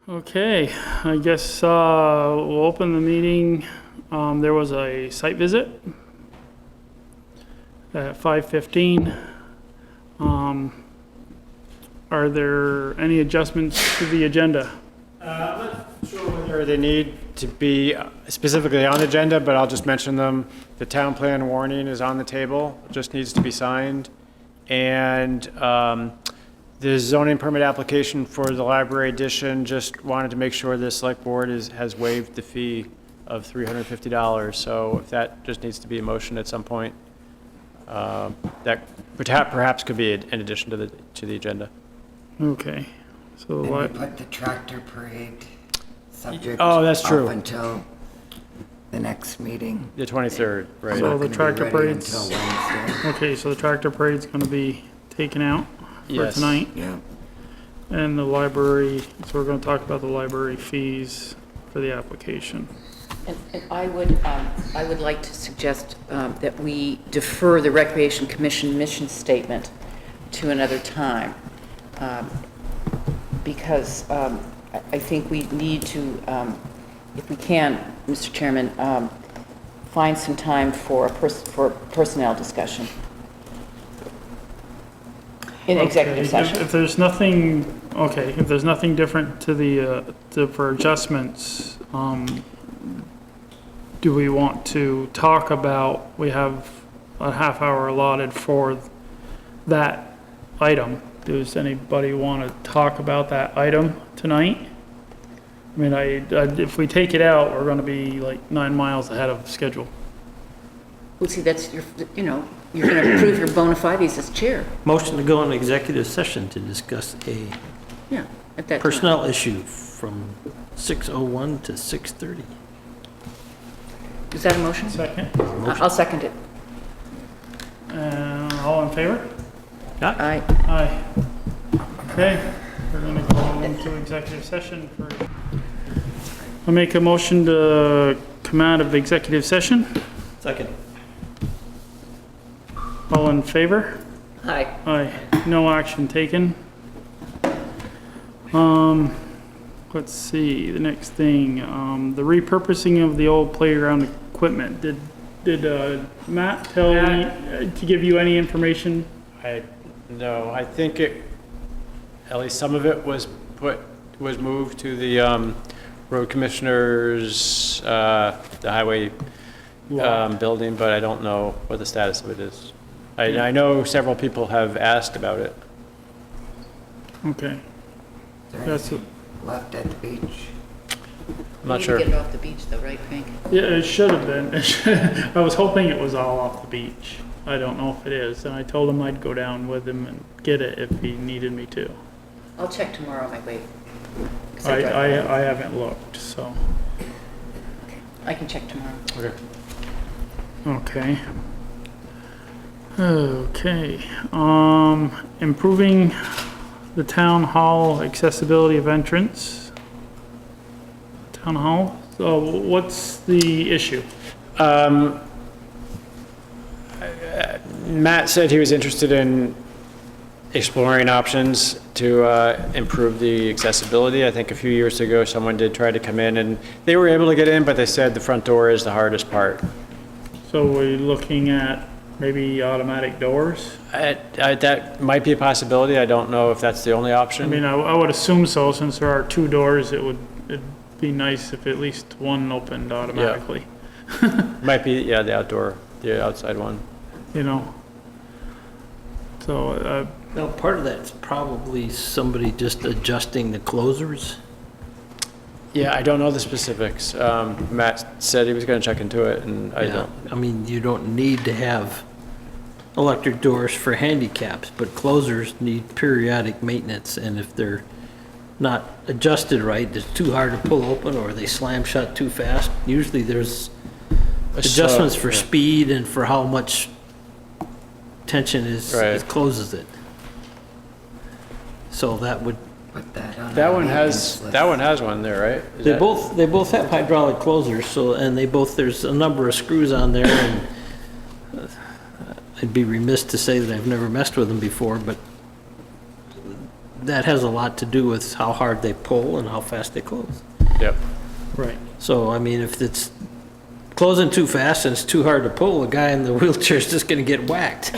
Okay, I guess we'll open the meeting. There was a site visit at 5:15. Are there any adjustments to the agenda? I'm not sure whether they need to be specifically on the agenda, but I'll just mention them. The town plan warning is on the table, just needs to be signed. And the zoning permit application for the library addition, just wanted to make sure the select board has waived the fee of $350. So if that just needs to be a motion at some point, that perhaps could be an addition to the agenda. Okay, so And we put the tractor parade subject Oh, that's true. up until the next meeting. The 23rd, right? So Not the gonna be tractor ready parade's- until Wednesday. okay, so the tractor parade's gonna be taken out for Yes. tonight, Yeah. and the library. So we're gonna talk about the library fees for the application. And I would like to suggest that we defer the Recreation Commission mission statement to another time, because I think we need to, if we can, Mr. Chairman, find some time for a personnel discussion in executive Okay, session. If there's nothing, okay, if there's nothing different to the, for adjustments, do we want to talk about, we have a half hour allotted for that item. Does anybody want to talk about that item tonight? I mean, if we take it out, we're going to be like 9 miles ahead of schedule. Well, see, that's, you're going to prove your bona fides as chair. Motion to go into executive session to discuss a Yeah, at that time. personnel issue from 6:01 to 6:30. Is that a motion? Second, I'll second it. all in favor? Aye. Aye. Okay, we're gonna go into executive session for, I'll make a motion to come out of executive session. Second. All in favor? Aye. Aye. No action taken. Let's see, the next thing, the repurposing of the old playground equipment. Did Matt tell me to give you any information? No, I think at least some of it was moved to the road commissioner's, the highway building, but I don't know what the status of it is. I know several people have asked about it. Okay. Is there That's anything left at the beach? I'm not We sure. need to get it off the beach though, right, Frank? Yeah, it should have been. I was hoping it was all off the beach. I don't know if it is, and I told him I'd go down with him and get it if he needed me to. I'll check tomorrow on my way. 'Cause I haven't looked, so. I can check tomorrow. Okay. Okay. Improving the town hall accessibility of entrance. Town hall, so what's the issue? Matt said he was interested in exploring options to improve the accessibility. I think a few years ago, someone did try to come in and they were able to get in, but they said the front door is the hardest part. So we're looking at maybe automatic doors? That might be a possibility. I don't know if that's the only I option. mean, I would assume so, since there are 2 doors, it'd be nice if at least one opened automatically, Might be, yeah, the outside one. you know? So, Now, part of that's probably somebody just adjusting the closers. Yeah, I don't know the specifics. Matt said he was going to check into it, and I Yeah. don't. I mean, you don't need to have electric doors for handicaps, but closers need periodic maintenance, and if they're not adjusted right, it's too hard to pull open, or they slam shut too fast. Usually there's adjustments for yeah. speed and for how much tension Right. it closes it. So that would, Put that on. That our one maintenance list. has one there, right? Is they that- both have hydraulic closers, so, and there's a number of screws on there, and I'd be remiss to say that I've never messed with them before, but that has a lot to do with how hard they pull and how fast they close. Yep. Right. So, I mean, if it's closing too fast and it's too hard to pull, the guy in the wheelchair is just gonna get whacked.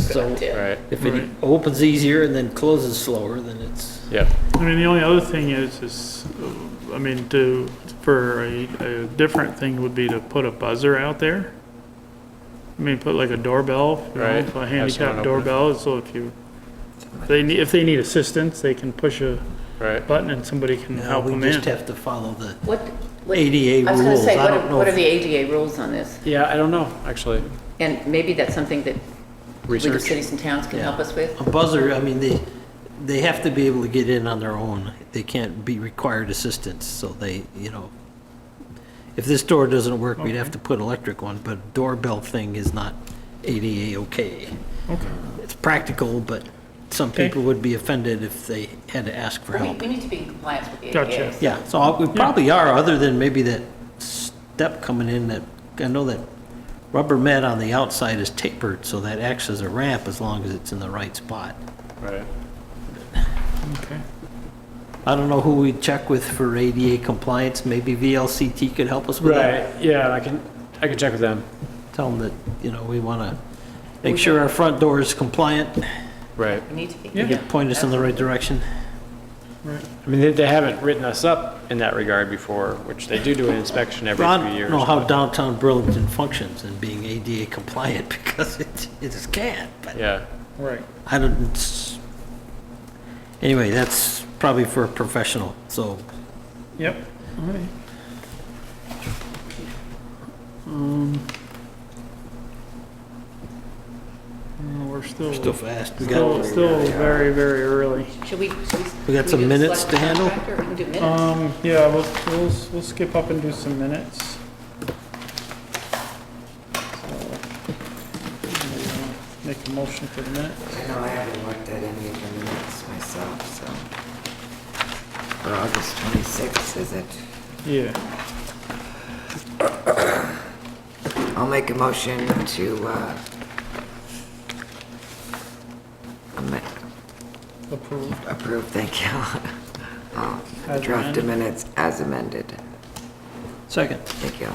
So, Right. if it Right. opens easier and then closes slower, then it's, Yep. I mean, the only other thing is, I mean, for a different thing would be to put a buzzer out there. I mean, put like a doorbell, you know, Right. a Have someone handicap open it. doorbell, so if they need assistance, they can push a Right. button and somebody can you know, help we them just in. have to follow the What? ADA I was gonna rules. say, I don't know what are if- the ADA rules on this? Yeah, I don't know, actually. And maybe that's something that League of Research. Cities and Towns can Yeah. help us with? A buzzer, I mean, they have to be able to get in on their own. They can't be required assistance, so they, you know, if this door doesn't work, we'd have to put electric one, but doorbell thing is not ADA okay. Okay. It's practical, but some Okay. people would be offended if they had to ask for We help. need to be in compliance with the Gotcha. ADA. Yeah, so we probably are, other than maybe that step coming in that, I know that rubber mat on the outside is tapered, so that acts as a ramp as long as it's in the right spot. Right. Okay. I don't know who we'd check with for ADA compliance, maybe VLCT could help us with that. Right, yeah, I can check with them. Tell them that, you know, we want to make sure our front door is compliant, Right. We need to be. Yeah. they could point us in the right direction. Right. I mean, they haven't written us up in that regard before, which they do an inspection every I few years. don't know how but- downtown Burlington functions in being ADA compliant because it just can't, but Yeah, Right. I don't, it's, anyway, that's probably for a professional, so Yep. All right. We're still fast. We still, got, still very, very early. Should we? We got some do minutes select to handle? contractor? We can do minutes. Yeah, we'll skip up and do some minutes. So, make a motion for the minutes. I know I haven't looked at any of the minutes myself, so. For August 26th, is it? Yeah. I'll make a motion to, Approved. approve, thank you. The As draft amended. of minutes as amended. second. Thank you.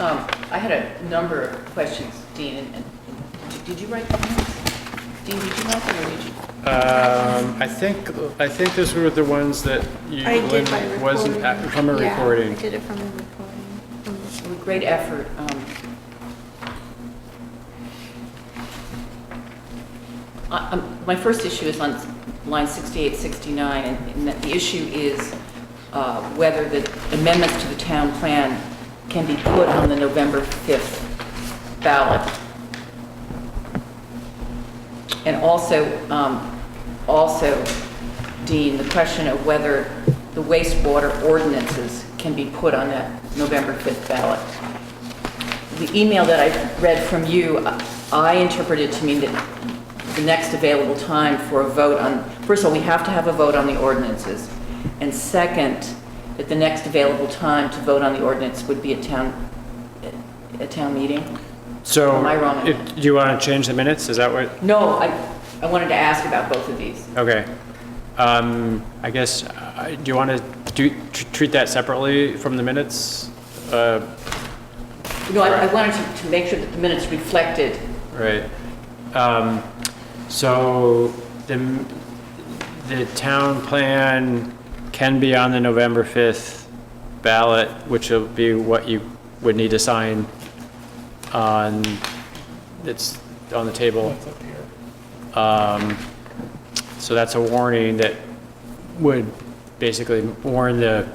I had a number of questions, Dean, and did you write the minutes? Dean, did you write them or did you? I think those were the ones that you, I did by Lynn, wasn't recording. from a Yeah, recording. I did it from a recording. With great effort. My first issue is on line 68, 69, and the issue is whether the amendments to the town plan can be put on the November 5th ballot. And also, Dean, the question of whether the wastewater ordinances can be put on that November 5th ballot. The email that I read from you, I interpreted to mean that the next available time for a vote on, first of all, we have to have a vote on the ordinances. And second, that the next available time to vote on the ordinance would be a town meeting. So, Am I wrong? do you want to change the minutes? Is that what? No, I wanted to ask about both of these. Okay. I guess, do you want to treat that separately from the minutes? No, I wanted to make sure that the minutes reflected. Right. So the town plan can be on the November 5th ballot, which will be what you would need to sign on, it's on the table. That's up here. So that's a warning that would basically warn the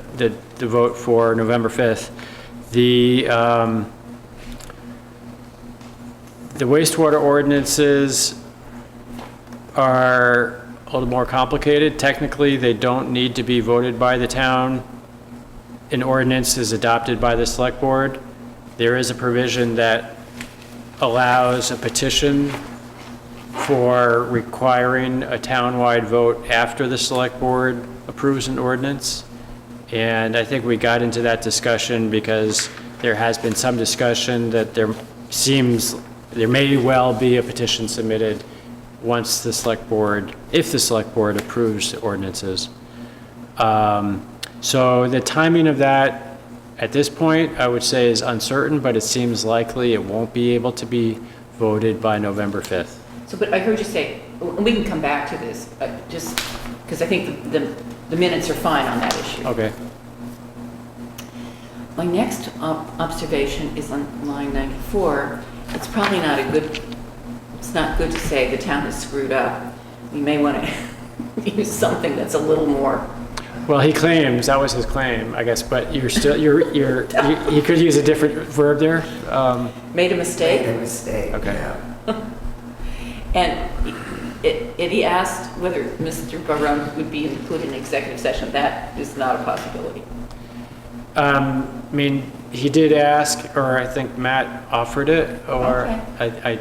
vote for November 5th. The wastewater ordinances are a little more complicated. Technically, they don't need to be voted by the town. An ordinance is adopted by the select board. There is a provision that allows a petition for requiring a townwide vote after the select board approves an ordinance. And I think we got into that discussion because there has been some discussion that there may well be a petition submitted once the select board, if the select board approves ordinances. So the timing of that, at this point, I would say is uncertain, but it seems likely it won't be able to be voted by November 5th. So, but I heard you say, and we can come back to this, just, because I think the minutes are fine on that issue. Okay. My next observation is on line 94. It's probably not it's not good to say the town is screwed up. We may want to use something that's a little more. Well, he claims, that was his claim, I guess, but you could use a different verb there. Made a mistake? Made a mistake, Okay. yeah. And he asked whether Mr. Barone would be included in executive session. That is not a possibility. I mean, he did ask, or I think Matt offered it, or Okay.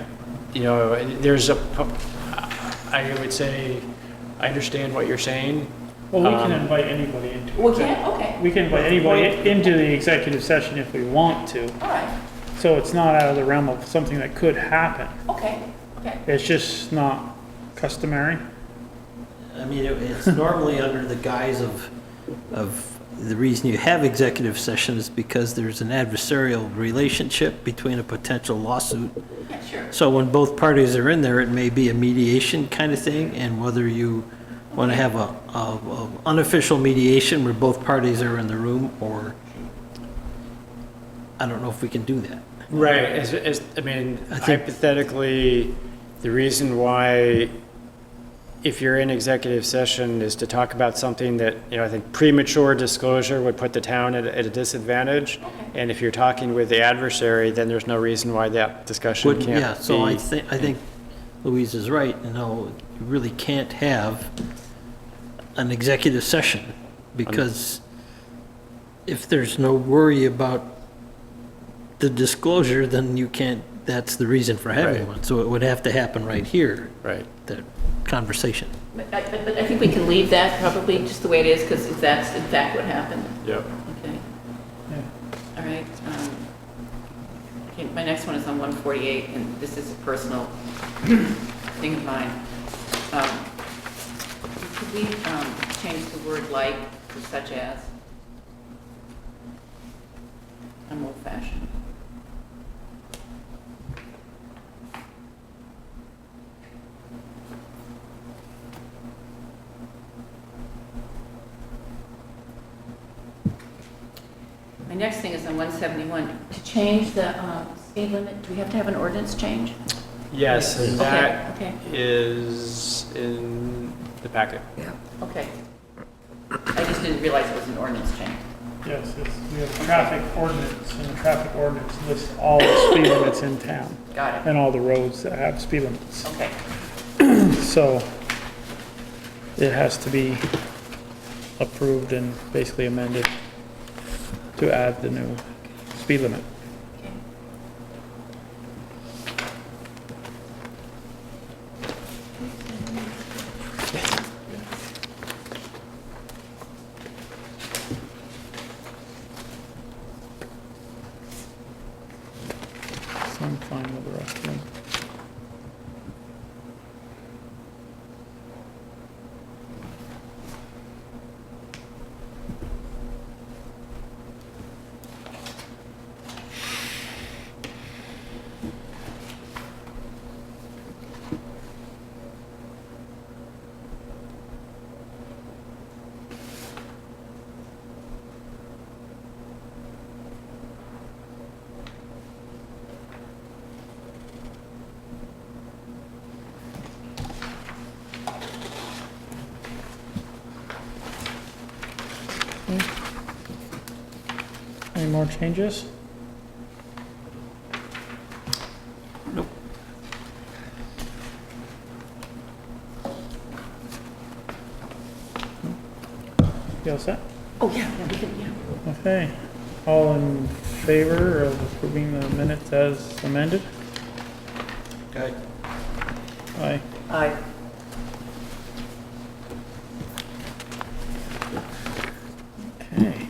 I would say, I understand what you're saying. Well, we can invite anybody into it. We can? Okay. We can invite anybody into the executive session if we want to. All right. So it's not out of the realm of something that could happen. Okay. Okay. It's just not customary. I mean, it's normally under the guise of the reason you have executive session is because there's an adversarial relationship between a potential lawsuit. Yeah, sure. So when both parties are in there, it may be a mediation kind of thing, and whether you want to have a unofficial mediation where both parties are in the room, or I don't know if we can do that. Right, I mean, hypothetically, the reason why, if you're in executive session, is to talk about something that, I think premature disclosure would put the town at a disadvantage. Okay. And if you're talking with the adversary, then there's no reason why that discussion can't be. Yeah, so I think Louise is right, you really can't have an executive session, because if there's no worry about the disclosure, then you can't, that's the reason for having Right. one. So it would have to happen right here, Right. that conversation. But I think we can leave that probably just the way it is, because that's in fact what happened. Yep. Okay. Yeah. All right. Okay, my next one is on 148, and this is a personal thing of mine. Could we change the word like to such as? I'm old fashioned. My next thing is on 171. To change the speed limit, do we have to have an ordinance change? Yes, and Okay, that okay. is in the packet. Yeah. Okay. I just didn't realize it was an ordinance change. Yes, we have a traffic ordinance, and the traffic ordinance lists all the speed limits in town Got it. and all the roads that have speed limits. Okay. So it has to be approved and basically amended to add the new speed limit. Okay. So I'm fine with the rest of them. Any more changes? Nope. You all set? Oh, yeah, we can, yeah. Okay. All in favor of approving the minutes as amended? Okay. Aye. Aye. Okay.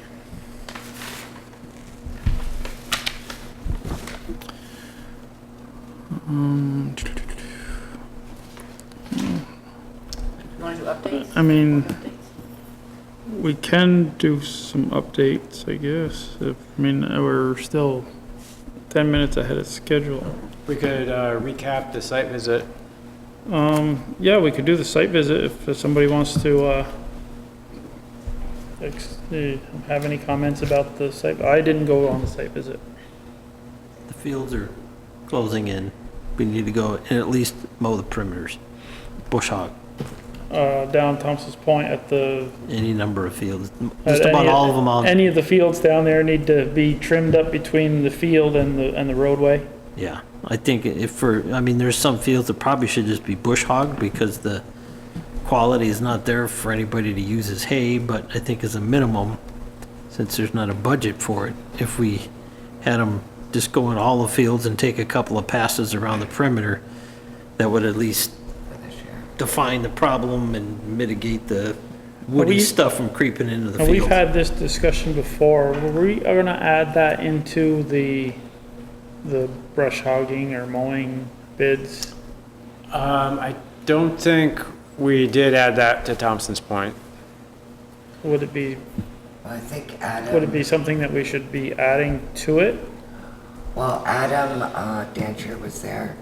I mean, we can do some updates, I guess. We're still 10 minutes ahead of schedule. We could recap the site visit. Yeah, we could do the site visit if somebody wants to, have any comments about the site. I didn't go on the site visit. The fields are closing in. We need to go and at least mow the perimeters. Bush hog, Down Thompson's Point at the. any number of fields, at just about any- all of them on. Any of the fields down there need to be trimmed up between the field and the roadway. Yeah, I think there's some fields that probably should just be bush hog because the quality is not there for anybody to use as hay, but I think as a minimum, since there's not a budget for it, if we had them just go in all the fields and take a couple of passes around the perimeter, that would at least For this year. define the problem and mitigate the woody We- stuff from creeping into the And we've field. had this discussion before. We are gonna add that into the brush hogging or mowing bids. I don't think we did add that to Thompson's Point. Would it be, Well, I think would it be something that we should be adding to it? Adam Dancher was there,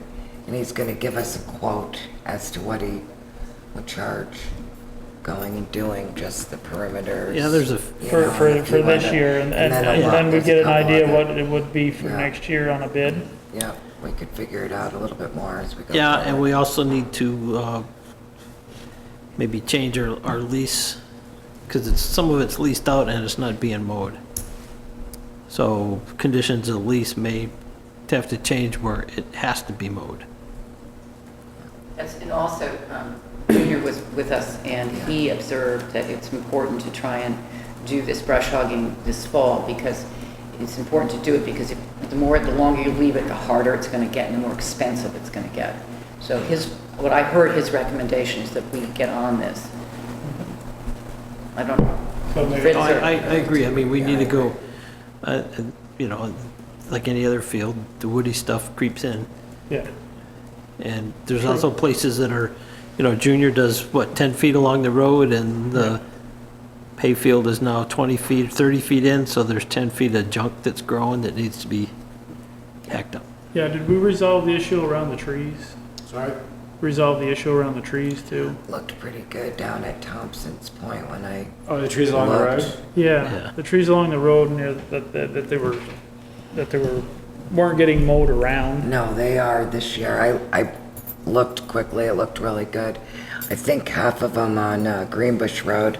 and he's gonna give us a quote as to what he would charge going and doing just the perimeters. Yeah, there's a, you For, know, for, if for you this wanna- year, and then we there's get a an couple idea other- what it would be for Yeah. next year on a bid. Yeah, we could figure it out a little bit more as we go. yeah, and forward. we also need to maybe change our lease, because some of it's leased out and it's not being mowed. So conditions of the lease may have to change where it has to be mowed. And also, Junior was with us, and he observed that it's important to try and do this brush hogging this fall, because it's important to do it, because the longer you leave it, the harder it's gonna get, and the more expensive it's gonna get. So what I heard his recommendation is that we get on this. I don't know. Fritz, No, or- I agree, I mean, we need to go, like any other field, the woody stuff creeps in. Yeah. And there's also places that are, Junior does, 10 feet along the road, and the hayfield is now 20 feet, 30 feet in, so there's 10 feet of junk that's growing that needs to be hacked up. Yeah, did we resolve the issue around the trees? Sorry? Resolve the issue around the trees too? Looked pretty good down at Thompson's Point when I Oh, the trees along the road? looked. Yeah, Yeah. the trees along the road near, that they weren't getting mowed around. No, they are this year. I looked quickly, it looked really good. I think half of them on Greenbush Road,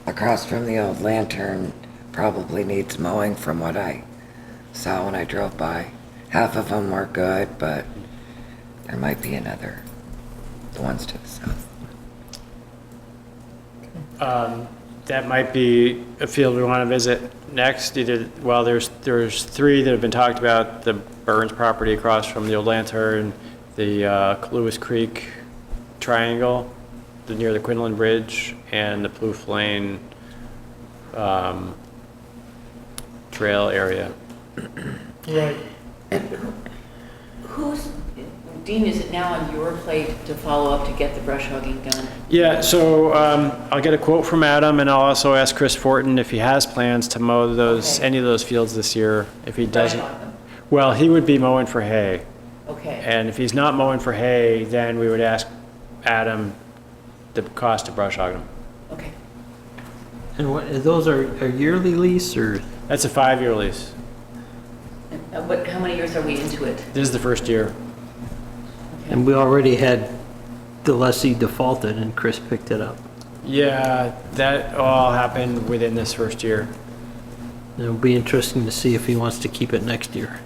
across from the old Lantern, probably needs mowing from what I saw when I drove by. Half of them were good, but there might be another, the ones to the south. That might be a field we want to visit next. There's three that have been talked about: the Burns property across from the old Lantern, the Lewis Creek Triangle, near the Quinlan Bridge, and the Plouffe Lane trail area. Right. Dean, is it now on your plate to follow up to get the brush hogging done? Yeah, so I'll get a quote from Adam, and I'll also ask Chris Fortin if he has plans to mow Okay. any of those fields this year. If he Brush doesn't, hog them? well, he would be mowing for hay. Okay, And if he's not mowing for hay, then we would ask Adam the cost to brush hog them. okay. And those are a yearly lease, or? That's a 5-year lease. And how many years are we into it? This is the first year. And we already had the lessee defaulted and Chris picked it up. Yeah, that all happened within this first year. It'll be interesting to see if he wants to keep it next year.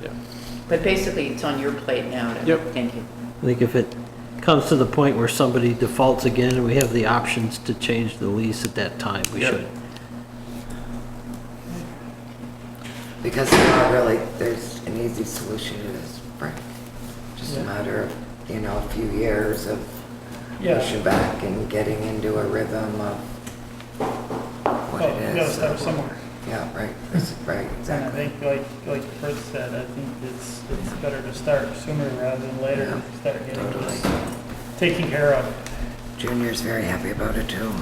Yeah. But basically, it's on your plate now. Yep. Thank you. I think if it comes to the point where somebody defaults again and we have the options to change the lease at that time, we Yep. should. Because there's an easy solution to this, Frank. Just a matter of, a few years of Yeah. pushing back and getting into a rhythm of what Well, it you gotta is. start somewhere. Yeah, right, right, And I exactly. think, like Fritz said, I think it's better to start sooner rather than later, Yeah, start getting totally. this taken care of. Junior's very happy about it too.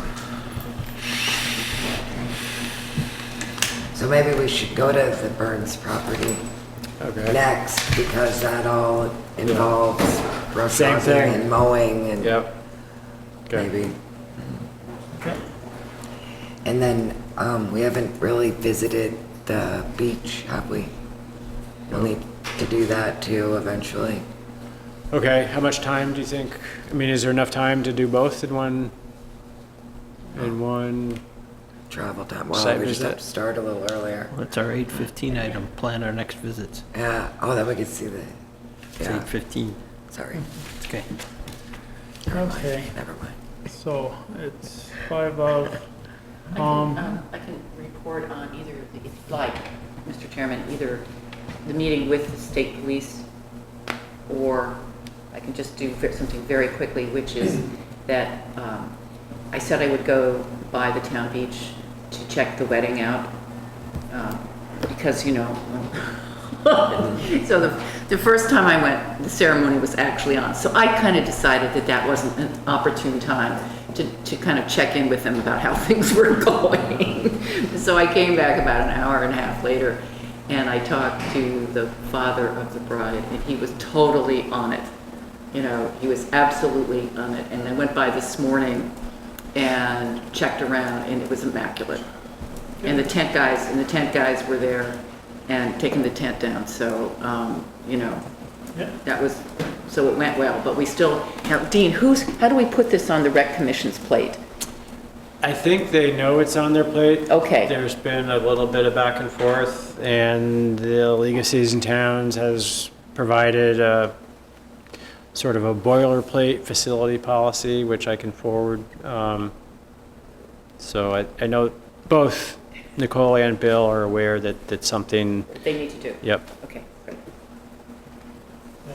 So maybe we should go to the Burns property Okay. next, because that all involves brush Same hogging thing. and mowing and Yep. Okay. maybe. Okay. And then, we haven't really visited the beach, have we? We'll need to do that too eventually. Okay, how much time do you think? I mean, is there enough time to do both in one? Travel time, well, Site we just have visit. to start a little earlier. That's our 8:15 item, plan our next visits. Yeah, oh, then we could see the, It's yeah, 8:15, sorry, it's okay. Okay, never mind. so it's 5 of, I can report on either, if you'd like, Mr. Chairman, either the meeting with the state police, or I can just do something very quickly, which is that I said I would go by the town beach to check the wedding out, because, you know, so the first time I went, the ceremony was actually on. So I kind of decided that that wasn't an opportune time to kind of check in with them about how things were going. So I came back about an hour and a half later, and I talked to the father of the bride, and he was totally on it. You know, he was absolutely on it. And I went by this morning and checked around, and it was immaculate. And the tent guys were there and taking the tent down. So, you know, yeah, that was, so it went well. But we still, now, Dean, how do we put this on the rec commission's plate? I think they know it's on their plate. Okay. There's been a little bit of back and forth, and the League of Cities and Towns has provided a sort of a boilerplate facility policy, which I can forward. So I know both Nicole and Bill are aware that that's something, They need to do? yep. Okay, great.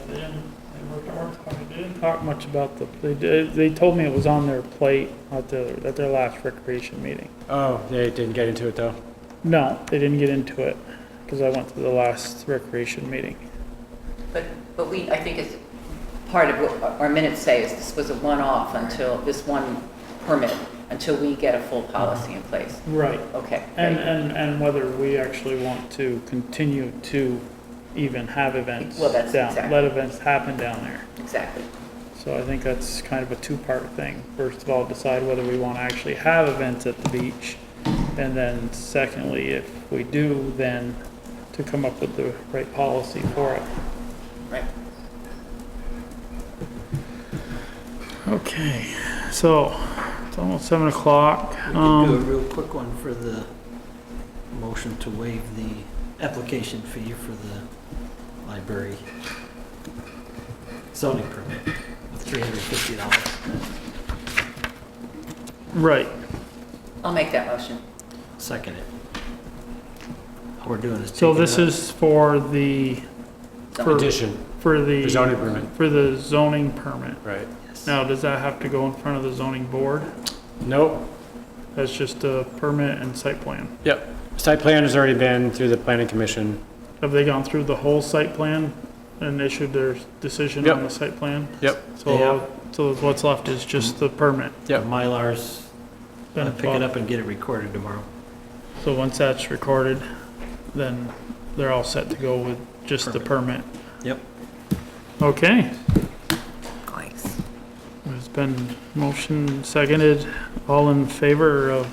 they didn't talk much about they told me it was on their plate at their last recreation meeting. Oh, they didn't get into it though? No, they didn't get into it, because I went to the last recreation meeting. But I think it's part of what our minutes say is this was a one-off until, this one permit, until we get a full policy in place. Right. Okay. And, great. and whether we actually want to continue to even have events Well, that's down, exactly. let events happen down there. Exactly. So I think that's kind of a two-part thing. First of all, decide whether we want to actually have events at the beach. And then secondly, if we do, then to come up with the right policy for it. Right. Okay, so it's almost 7 o'clock. We can do a real quick one for the motion to waive the application fee for the library zoning permit of $350. Right, I'll make that motion. Second it. All we're doing is so taking this it up. is for the, for Addition, for the. For zoning permit. For the zoning permit. right. Yes. Now, does that have to go in front of the zoning board? Nope, That's just a permit and site plan. yep. Site plan has already been through the planning commission. Have they gone through the whole site plan and issued their decision Yep. on the site plan? Yep. So what's left is just the permit. Yep. Mylars, Then pick it up and get it recorded tomorrow. So once that's recorded, then they're all set to go with just the permit. Yep. Okay, Nice. there's been motion seconded. All in favor of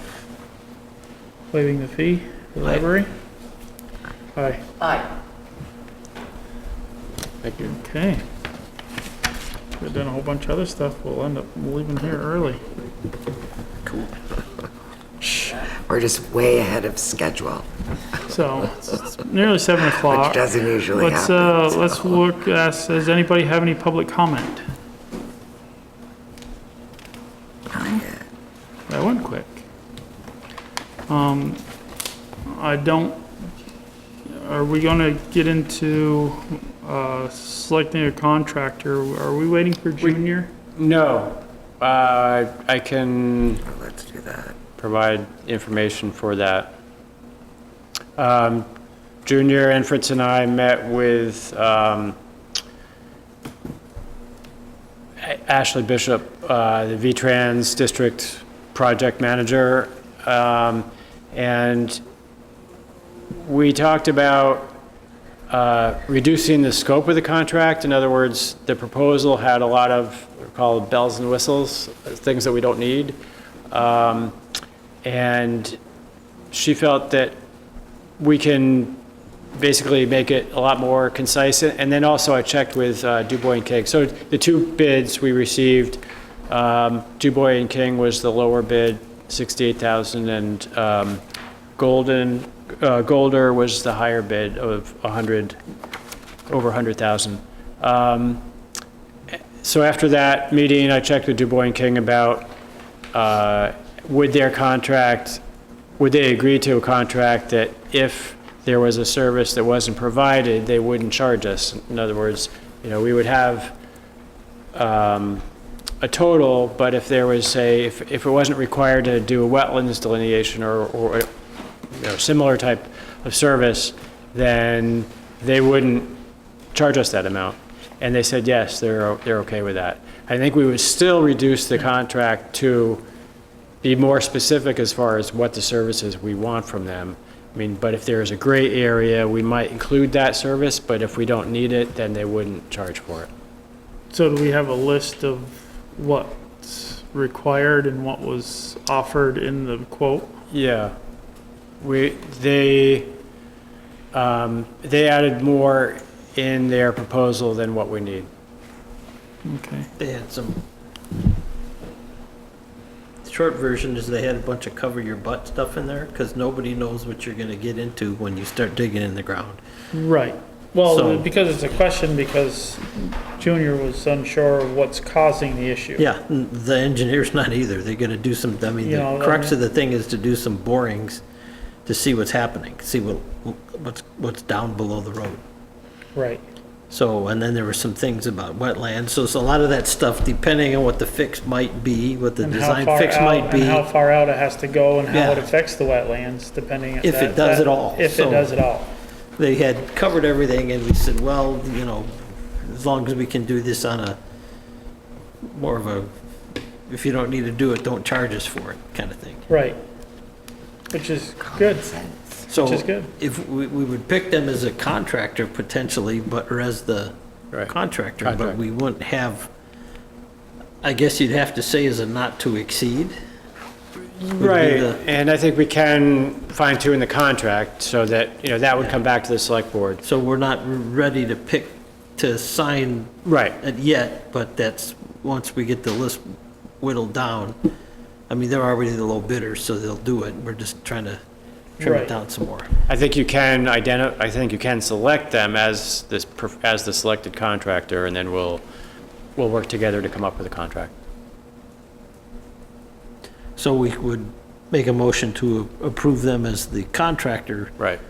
waiving the fee for the Aye. library? Aye. Aye. Thank you. Okay. We've done a whole bunch of other stuff. We'll end up leaving here early. Cool. We're just way ahead of schedule, So it's nearly 7 o'clock. which doesn't usually Let's, happen. let's so. look, does anybody have any public comment? Not yet. That went quick. I don't, are we gonna get into, selecting a contractor? Are we waiting for Junior? No, I can Well, let's do that. provide information for that. Junior and Fritz and I met with, Ashley Bishop, the VTrans District Project Manager, and we talked about reducing the scope of the contract. In other words, the proposal had a lot of what are called bells and whistles, things that we don't need. And she felt that we can basically make it a lot more concise. And then also I checked with Dubois and King. So the two bids we received, Dubois and King was the lower bid, 68,000, and Golder was the higher bid of over 100,000. So after that meeting, I checked with Dubois and King about would they agree to a contract that if there was a service that wasn't provided, they wouldn't charge us. In other words, we would have a total, but if there was, say, if it wasn't required to do a wetlands delineation or similar type of service, then they wouldn't charge us that amount. And they said, yes, they're okay with that. I think we would still reduce the contract to be more specific as far as what the services we want from them. But if there's a gray area, we might include that service, but if we don't need it, then they wouldn't charge for it. So do we have a list of what's required and what was offered in the quote? Yeah. They added more in their proposal than what we need. Okay. They had some, the short version is they had a bunch of cover your butt stuff in there, because nobody knows what you're gonna get into when you start digging in the ground. Right. Well, So- because it's a question, because Junior was unsure of what's causing the issue. Yeah, the engineer's not either. They're gonna do some, You know, the crux of the thing is to do some borings to see what's happening, see what's down below the road. Right. So, and then there were some things about wetlands, so it's a lot of that stuff, depending on what the fix might be, what the And how design far fix out- might be. And how far out it has to go and how Yeah. it affects the wetlands, depending. If it does at all. If it So- does at all. They had covered everything, and we said, well, as long as we can do this on a, more of a, if you don't need to do it, don't charge us for it, kind of thing. Right. Which is good. So Which is good. if we would pick them as a contractor potentially, or as the Right. contractor, but Contract. we wouldn't have, I guess you'd have to say as a not to exceed. would be Right, the- and I think we can fine tune the contract so that, that would come back to the select board. So we're not ready to sign Right, it yet, but that's, once we get the list whittled down, they're already the low bidders, so they'll do it. We're just trying to trim Right. it down some more. I think you can select them as as the selected contractor, and then we'll work together to come up with a contract. So we would make a motion to approve them as the contractor, Right,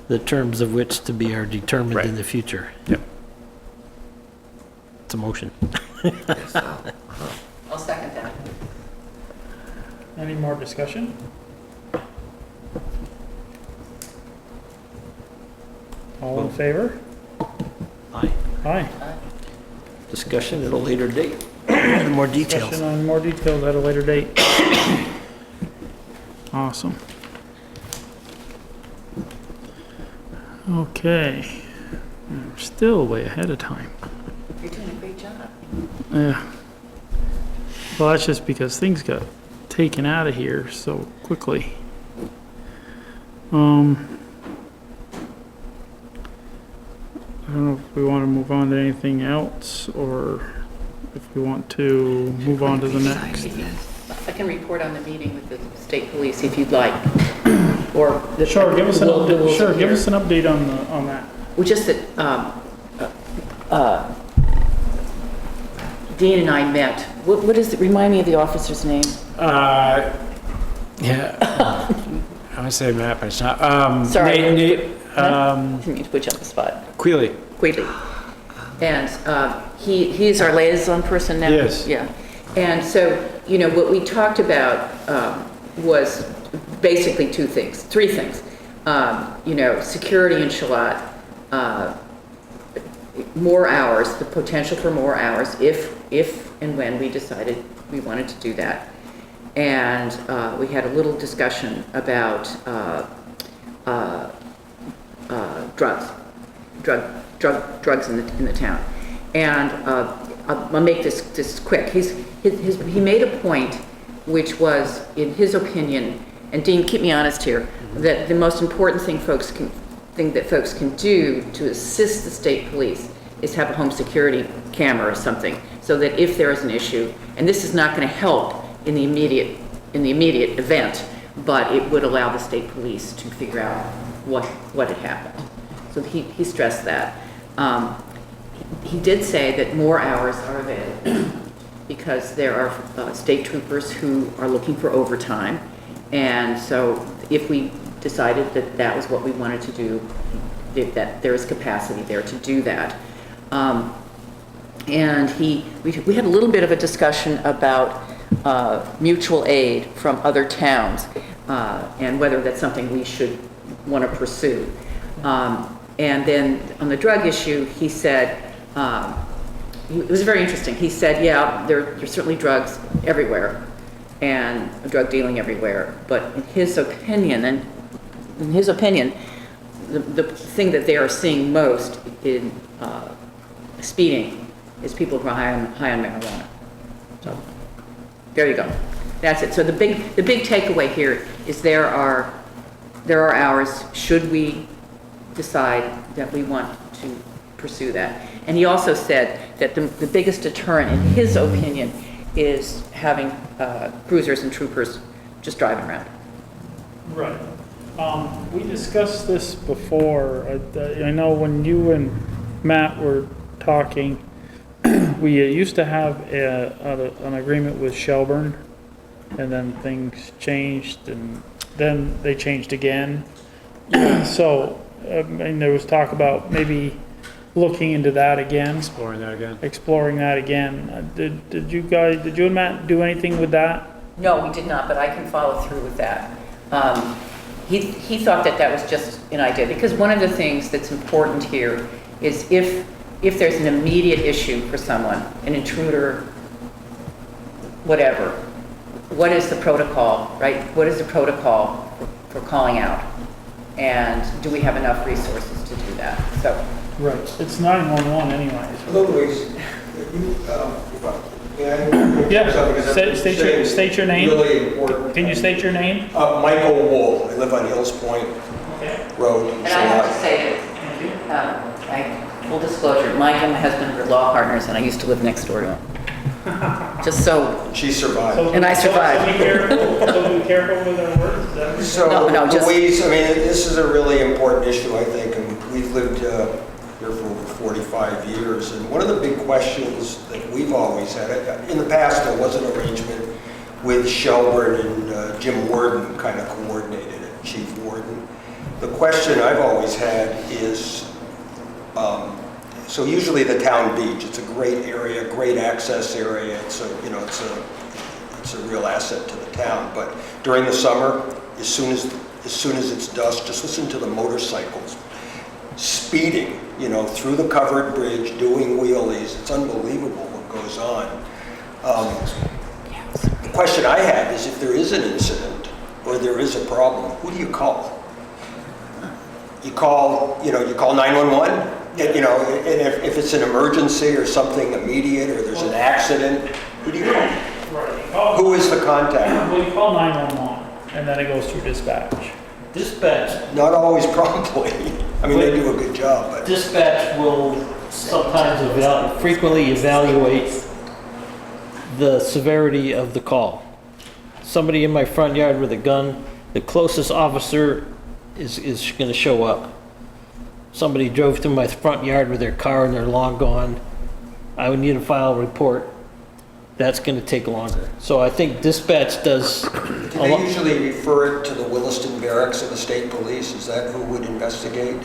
the terms of which to be are determined Right. in the future. yep. It's a motion. I'll second that. Any more discussion? All in favor? Aye. Aye. Discussion at a later date. More details. Discussion on more details at a later date. Awesome. Okay. I'm still way ahead of time. You're doing a great job. Yeah. Well, that's just because things got taken out of here so quickly. I don't know if we want to move on to anything else, or if we want to move on to the next. I can report on the meeting with the state police if you'd like, or. Sure, give us an We'll- update, we'll- sure, give us an update on that. Well, just that, Dean and I met, what is it, remind me of the officer's name? Yeah. I would say Matt, but it's not. Sorry. Nate, Didn't mean to put you on the spot. Quealy. Quigley. And he's our liaison person now? Yes. Yeah. And so, what we talked about was basically three things. Security in Shalat, more hours, the potential for more hours if and when we decided we wanted to do that. And we had a little discussion about drugs in the town. And I'll make this quick. He made a point, which was, in his opinion, and Dean, keep me honest here, that the most important thing that folks can do to assist the state police is have a home security camera or something, so that if there is an issue, and this is not going to help in the immediate event, but it would allow the state police to figure out what had happened. So he stressed that. He did say that more hours are available because there are state troopers who are looking for overtime. And so if we decided that that was what we wanted to do, that there is capacity there to do that. And we had a little bit of a discussion about mutual aid from other towns and whether that's something we should want to pursue. And then on the drug issue, he said, it was very interesting. He said, yeah, there's certainly drugs everywhere and drug dealing everywhere, but in his opinion, the thing that they are seeing most in speeding is people who are high on marijuana. So there you go. That's it. So the big takeaway here is there are hours should we decide that we want to pursue that. And he also said that the biggest deterrent, in his opinion, is having cruisers and troopers just driving around. Right. We discussed this before. I know when you and Matt were talking, we used to have an agreement with Shelburne, and then things changed, and then they changed again. So, and there was talk about maybe looking into that again. Exploring that again. Did you and Matt do anything with that? No, we did not, but I can follow through with that. He thought that was just an idea, because one of the things that's important here is if there's an immediate issue for someone, an intruder, whatever, what is the protocol, right? What is the protocol for calling out? And do we have enough resources to do that? So. Right. It's 911 anyways. Louise, Yeah, state your name. Really important. Can you state your name? Michael Wool. I live on Hills Point Road. And I have to say that, full disclosure, Mike and my husband were law partners, and I used to live next door to him. Just so. She survived. And I survived. So be careful with our words. Is that So, No, just- Louise, I mean, this is a really important issue, I think, and we've lived here for over 45 years. And one of the big questions that we've always had, in the past, there was an arrangement with Shelburne and Jim Warden kind of coordinated it, Chief Warden. The question I've always had is, so usually the town beach, it's a great area, great access area. It's a real asset to the town. But during the summer, as soon as it's dusk, just listen to the motorcycles speeding, through the covered bridge, doing wheelies. It's unbelievable what goes on. The question I have is, if there is an incident or there is a problem, who do you call? You call 911. And if it's an emergency or something immediate, or there's an accident, who do you call? right? Who is the contact? Well, you call 911, and then it goes through dispatch. Dispatch, Not always promptly. I mean, they do a good job, but dispatch will sometimes frequently evaluate the severity of the call. Somebody in my front yard with a gun, the closest officer is going to show up. Somebody drove through my front yard with their car and they're long gone. I would need to file a report. That's going to take longer. So I think dispatch does do they usually refer it to the Williston Barracks of the state police? Is that who would investigate?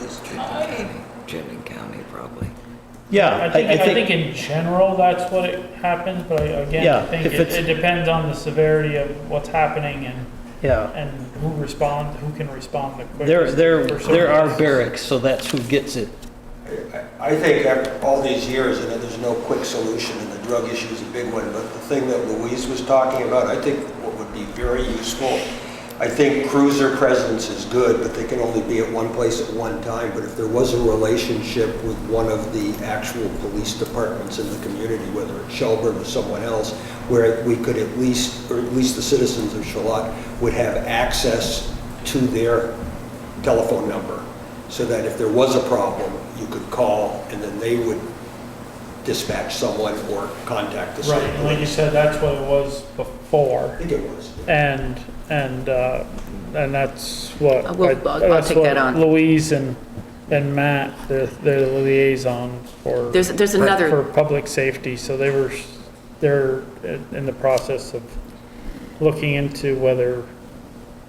Chittenden County, probably. Yeah, I think in general that's what it happens, but again, Yeah, I think if it's- it depends on the severity of what's happening and who can respond the quickest. there are barracks, so that's who gets it. I think after all these years, there's no quick solution in the drug issue is a big one, but the thing that Louise was talking about, I think what would be very useful, I think cruiser presence is good, but they can only be at one place at one time. But if there was a relationship with one of the actual police departments in the community, whether it's Shelburne or someone else, where we could at least, or at least the citizens of Charlotte would have access to their telephone number, so that if there was a problem, you could call and then they would dispatch someone or contact the Right, city. and like you said, that's what it was before. I think it was. And that's what, I'll that's take that on. what Louise and Matt, they're the liaison for. There's another. For public safety, so they're in the process of looking into whether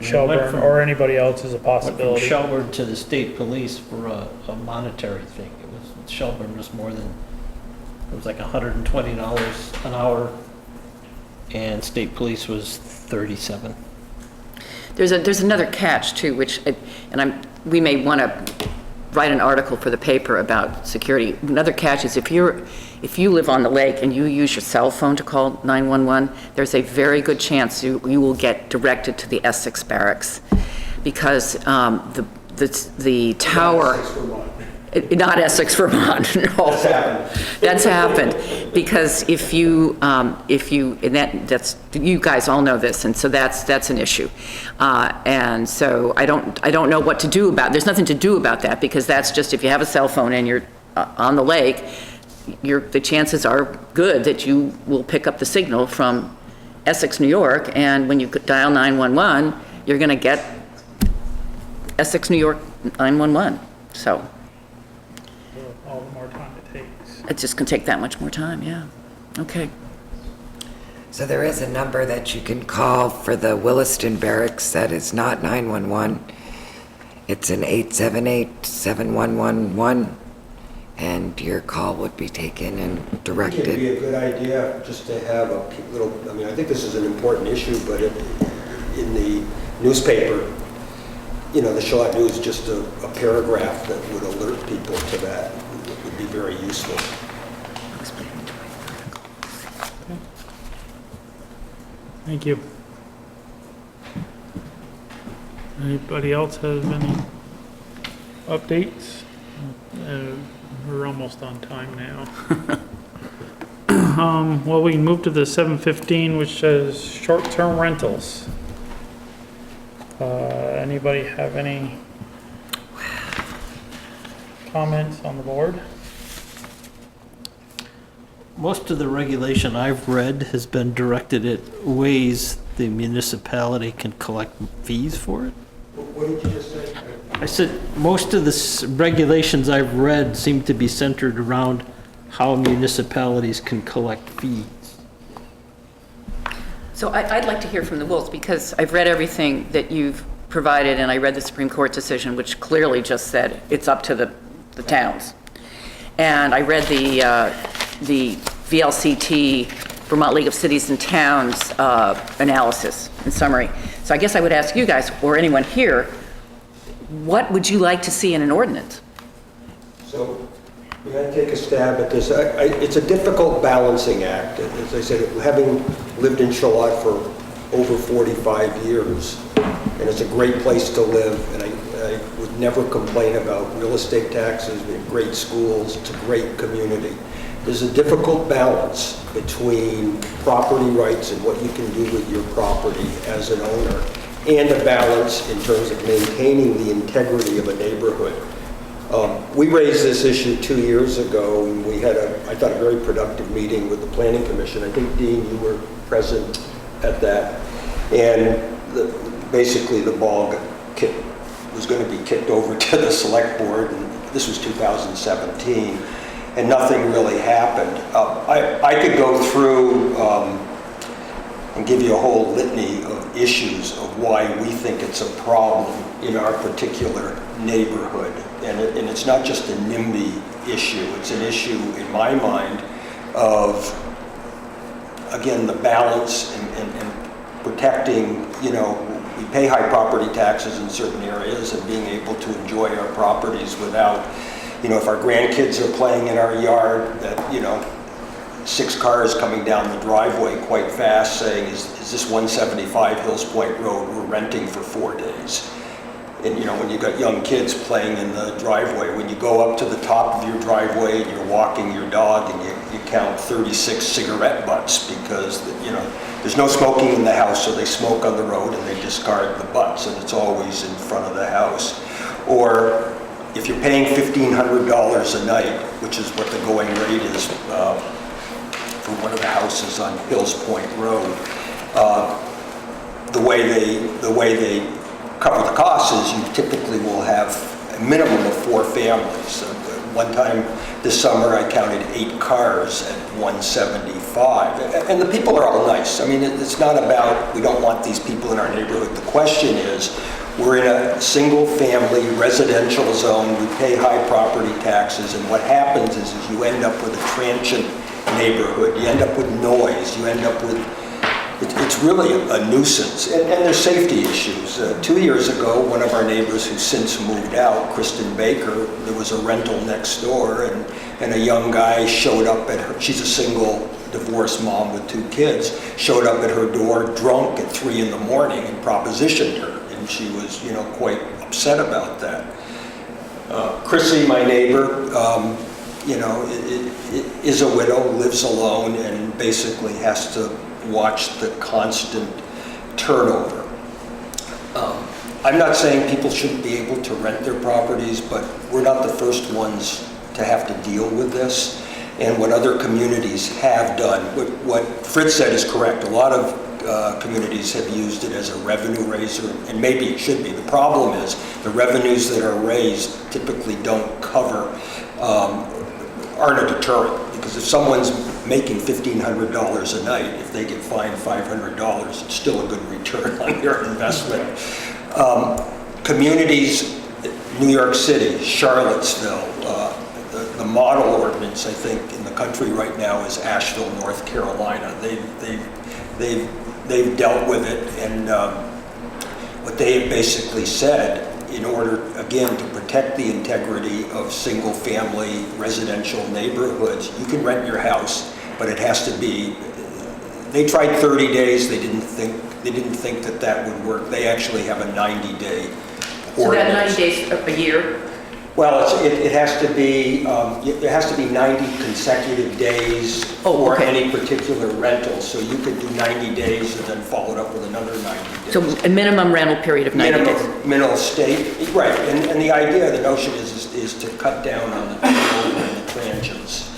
Shelburne or anybody else is a Went from possibility. Shelburne to the state police for a monetary thing. It was, Shelburne was more than, it was like $120 an hour, and state police was 37. There's another catch too, which, we may want to write an article for the paper about security. Another catch is if you live on the lake and you use your cell phone to call 911, there's a very good chance you will get directed to the Essex barracks, because the tower. Not Essex, Vermont, no. That's happened. Because if you, and that's, you guys all know this, and so that's an issue. And so I don't know what to do there's nothing to do about that, because that's just, if you have a cell phone and you're on the lake, the chances are good that you will pick up the signal from Essex, New York, and when you dial 911, you're gonna get Essex, New York 911, so. All the more time it takes. It's just gonna take that much more time, yeah. Okay. So there is a number that you can call for the Williston Barracks that is not 911. It's an 878-7111, and your call would be taken and I think it'd directed. be a good idea just to have a little, I mean, I think this is an important issue, but in the newspaper, you know, the Charlotte News, just a paragraph that would alert people to that would be very useful. Thank you. Anybody else have any updates? We're almost on time now. Well, we can move to the 7:15, which says short-term rentals. Anybody have any comments on the board? Most of the regulation I've read has been directed at ways the municipality can collect fees for it. What did you just say? I said, most of the regulations I've read seem to be centered around how municipalities can collect fees. So I'd like to hear from the Wolves, because I've read everything that you've provided, and I read the Supreme Court decision, which clearly just said it's up to the towns. And I read the VLCT, Vermont League of Cities and Towns analysis and summary. So I guess I would ask you guys, or anyone here, what would you like to see in an ordinance? So, may I take a stab at this? It's a difficult balancing act. As I said, having lived in Charlotte for over 45 years, and it's a great place to live, and I would never complain about real estate taxes. We have great schools. It's a great community. There's a difficult balance between property rights and what you can do with your property as an owner, and a balance in terms of maintaining the integrity of a neighborhood. We raised this issue 2 years ago, and we had I thought, a very productive meeting with the Planning Commission. I think, Dean, you were present at that. And basically the ball was going to be kicked over to the Selectboard, and this was 2017, and nothing really happened. I could go through and give you a whole litany of issues of why we think it's a problem in our particular neighborhood. And it's not just a NIMBY issue, it's an issue in my mind of, again, the balance and protecting, you know, we pay high property taxes in certain areas, and being able to enjoy our properties without, you know, if our grandkids are playing in our yard, that, you know, 6 cars coming down the driveway quite fast saying, is this 175 Hills Point Road we're renting for 4 days? And you know, when you got young kids playing in the driveway, when you go up to the top of your driveway and you're walking your dog and you count 36 cigarette butts because, you know, there's no smoking in the house, so they smoke on the road and they discard the butts, and it's always in front of the house. Or if you're paying $1,500 a night, which is what the going rate is for one of the houses on Hills Point Road, the way they cover the costs is you typically will have a minimum of 4 families. One time this summer I counted 8 cars at 175, and the people are all nice. I mean, it's not about we don't want these people in our neighborhood. The question is, we're in a single family residential zone, we pay high property taxes, and what happens is you end up with a transient neighborhood, you end up with noise, you end up with it's really a nuisance, and there's safety issues. 2 years ago, one of our neighbors who's since moved out, Kristen Baker, there was a rental next door, and a young guy showed up at her, she's a single divorced mom with 2 kids, showed up at her door drunk at 3 in the morning and propositioned her, and she was, you know, quite upset about that. Chrissy, my neighbor, you know, is a widow, lives alone, and basically has to watch the constant turnover. I'm not saying people shouldn't be able to rent their properties, but we're not the first ones to have to deal with this. And what other communities have done, what Fritz said is correct. A lot of communities have used it as a revenue raiser, and maybe it should be. The problem is the revenues that are raised typically don't cover, aren't a deterrent, because if someone's making $1,500 a night, if they get fined $500, it's still a good return on their investment. Communities, New York City, Charlottesville, the model ordinance, I think, in the country right now is Asheville, North Carolina. They've dealt with it, and what they have basically said, in order, again, to protect the integrity of single-family residential neighborhoods, you can rent your house, but it has to be, they tried 30 days, they didn't think that would work. They actually have a 90-day ordinance. So that 90 days a year? Well, it has to be, there has to be 90 consecutive days for any particular rental. So you could do 90 days and then follow it up with another 90 days. So a minimum rental period of 90 days? Minimum state, right. And the idea, the notion is to cut down on the turnover and the transients.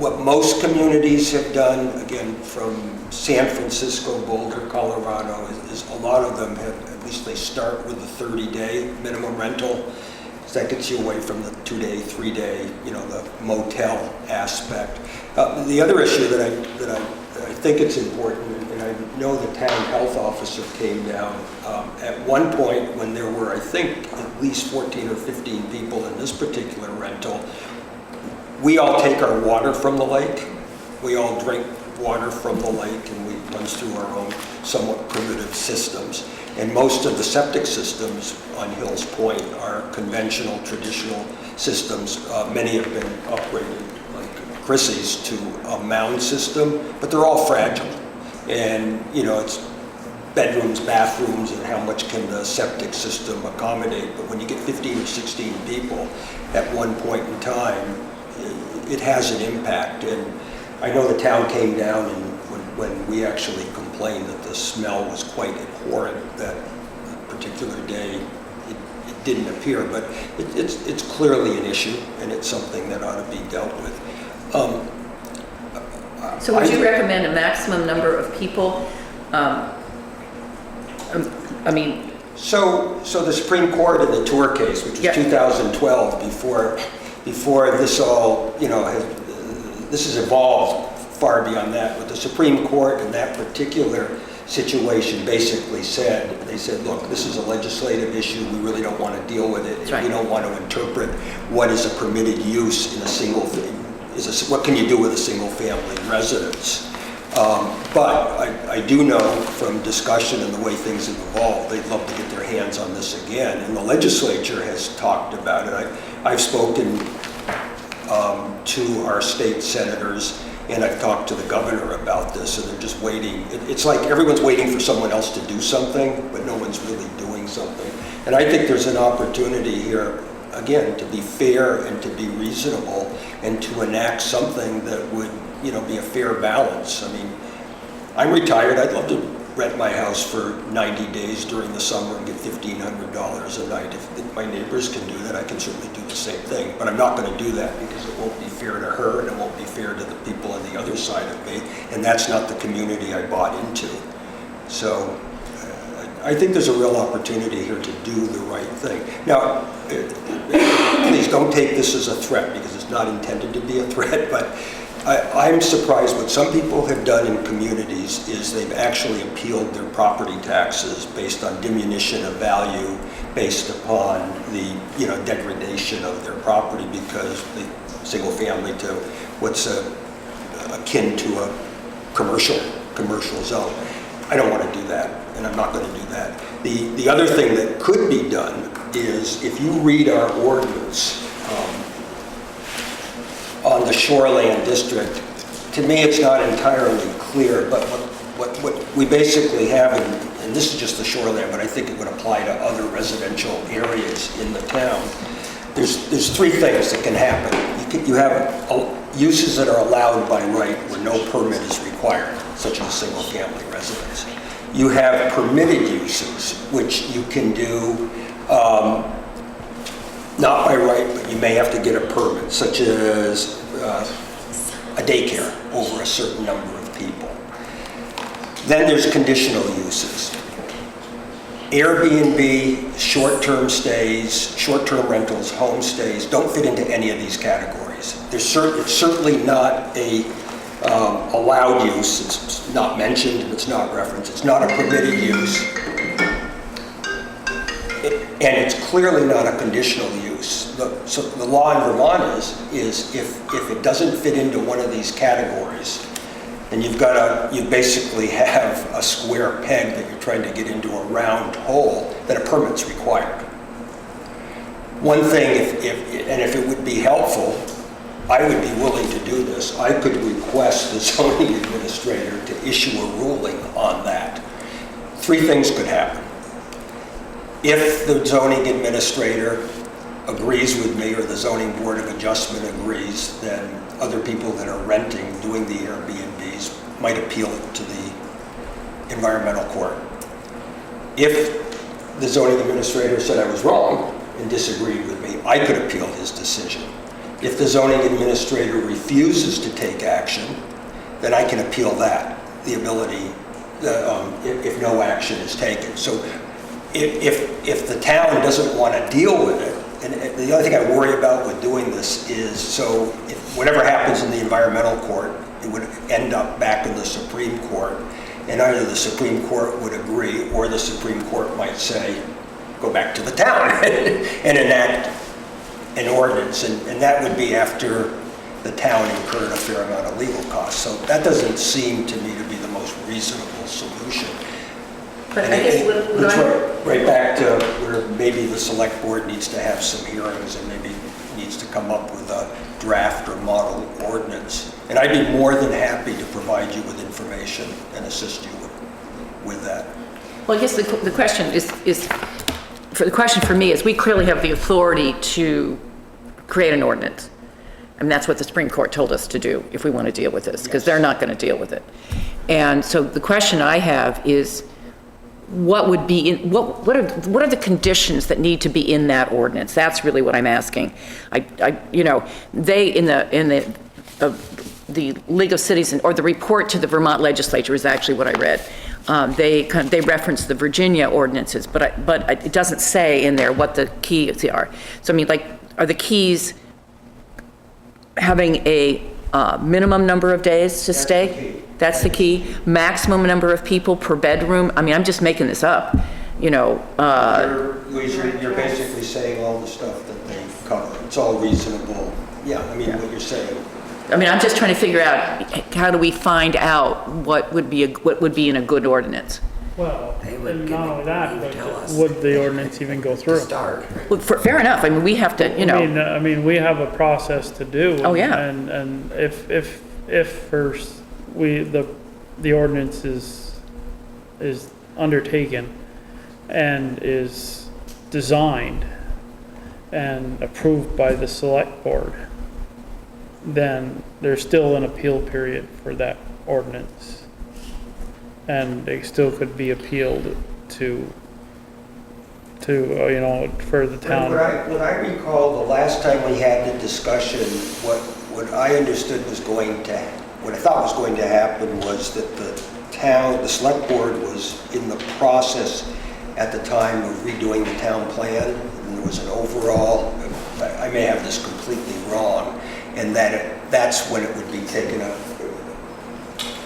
What most communities have done, again, from San Francisco, Boulder, Colorado, is a lot of them have, at least they start with a 30-day minimum rental. So that gets you away from the 2-day, 3-day, you know, the motel aspect. The other issue that I think it's important, and I know the town health officer came down at one point when there were, I think, at least 14 or 15 people in this particular rental. We all take our water from the lake. We all drink water from the lake, and it runs through our own somewhat primitive systems. And most of the septic systems on Hills Point are conventional, traditional systems. Many have been upgraded, like Chrissy's, to a mound system, but they're all fragile. And, you know, it's bedrooms, bathrooms, and how much can the septic system accommodate. But when you get 15 or 16 people at one point in time, it has an impact. And I know the town came down, and when we actually complained that the smell was quite abhorrent that particular day, it didn't appear. But it's clearly an issue, and it's something that ought to be dealt with. So would you recommend a maximum number of people? I mean... So the Supreme Court in the Tour case, which was 2012, before this all, you know, this has evolved far beyond that, but the Supreme Court in that particular situation basically said, they said, look, this is a legislative issue, we really don't want to deal with it. That's right. We don't want to interpret what is a permitted use in a single, what can you do with a single family residence? But I do know from discussion and the way things have evolved, they'd love to get their hands on this again. And the legislature has talked about it. I've spoken to our state senators, and I've talked to the governor about this, and they're just waiting. It's like everyone's waiting for someone else to do something, but no one's really doing something. And I think there's an opportunity here, again, to be fair and to be reasonable and to enact something that would, be a fair balance. I mean, I'm retired. I'd love to rent my house for 90 days during the summer and get $1,500 a night. If my neighbors can do that, I can certainly do the same thing. But I'm not going to do that because it won't be fair to her and it won't be fair to the people on the other side of me. And that's not the community I bought into. So I think there's a real opportunity here to do the right thing. Now, please don't take this as a threat because it's not intended to be a threat, but I'm surprised what some people have done in communities is they've actually appealed their property taxes based on diminution of value, based upon the degradation of their property because the single family to what's akin to a commercial zone. I don't want to do that, and I'm not going to do that. The other thing that could be done is if you read our ordinance on the shoreland district, to me it's not entirely clear, but what we basically have, and this is just the shoreland, but I think it would apply to other residential areas in the town. There's three things that can happen. You have uses that are allowed by right where no permit is required, such as a single family residence. You have permitted uses, which you can do not by right, but you may have to get a permit, such as a daycare over a certain number of people. Then there's conditional uses. Airbnb, short-term stays, short-term rentals, home stays don't fit into any of these categories. It's certainly not a allowed use. It's not mentioned and it's not referenced. It's not a permitted use. And it's clearly not a conditional use. So the law in Vermont is if it doesn't fit into one of these categories, and you basically have a square peg that you're trying to get into a round hole, then a permit's required. One thing, if it would be helpful, I would be willing to do this. I could request the zoning administrator to issue a ruling on that. Three things could happen. If the zoning administrator agrees with me or the zoning board of adjustment agrees, then other people that are renting, doing the Airbnbs, might appeal it to the environmental court. If the zoning administrator said I was wrong and disagreed with me, I could appeal his decision. If the zoning administrator refuses to take action, then I can appeal that, the ability, if no action is taken. So if the town doesn't want to deal with it, and the only thing I worry about with doing this is, so if whatever happens in the environmental court, it would end up back in the Supreme Court, and either the Supreme Court would agree, or the Supreme Court might say, go back to the town and enact an ordinance, and that would be after the town incurred a fair amount of legal costs. So that doesn't seem to me to be the most reasonable solution. But I guess right back to where maybe the select board needs to have some hearings and maybe needs to come up with a draft or model ordinance. And I'd be more than happy to provide you with information and assist you with that. Well, I guess the question the question for me is we clearly have the authority to create an ordinance. I mean, that's what the Supreme Court told us to do if we want to deal with this, because they're not going to deal with it. And so the question I have is, what would be in, what are the conditions that need to be in that ordinance? That's really what I'm asking. They in the League of Cities, or the report to the Vermont legislature is actually what I read. They reference the Virginia ordinances, but it doesn't say in there what the keys are. So I mean, like, are the keys having a minimum number of days to stay? That's the key. Maximum number of people per bedroom. I mean, I'm just making this up. You're basically saying all the stuff that they cover. It's all reasonable. Yeah, I mean, what you're saying. I mean, I'm just trying to figure out how do we find out what would be in a good ordinance. Well, They would and give not it- only that, would tell but us. would the ordinance even go To through? start. Well, fair enough, I mean, we have to, you know, I mean, we have a process to do. Oh, yeah. And if first the ordinance is undertaken and is designed and approved by the select board, then there's still an appeal period for that ordinance. And they still could be appealed to, you know, for the town. What I recall, the last time we had the discussion, what I understood was what I thought was going to happen was that the select board was in the process at the time of redoing the town plan, and there was an overall, I may have this completely wrong, and that's when it would be taken up.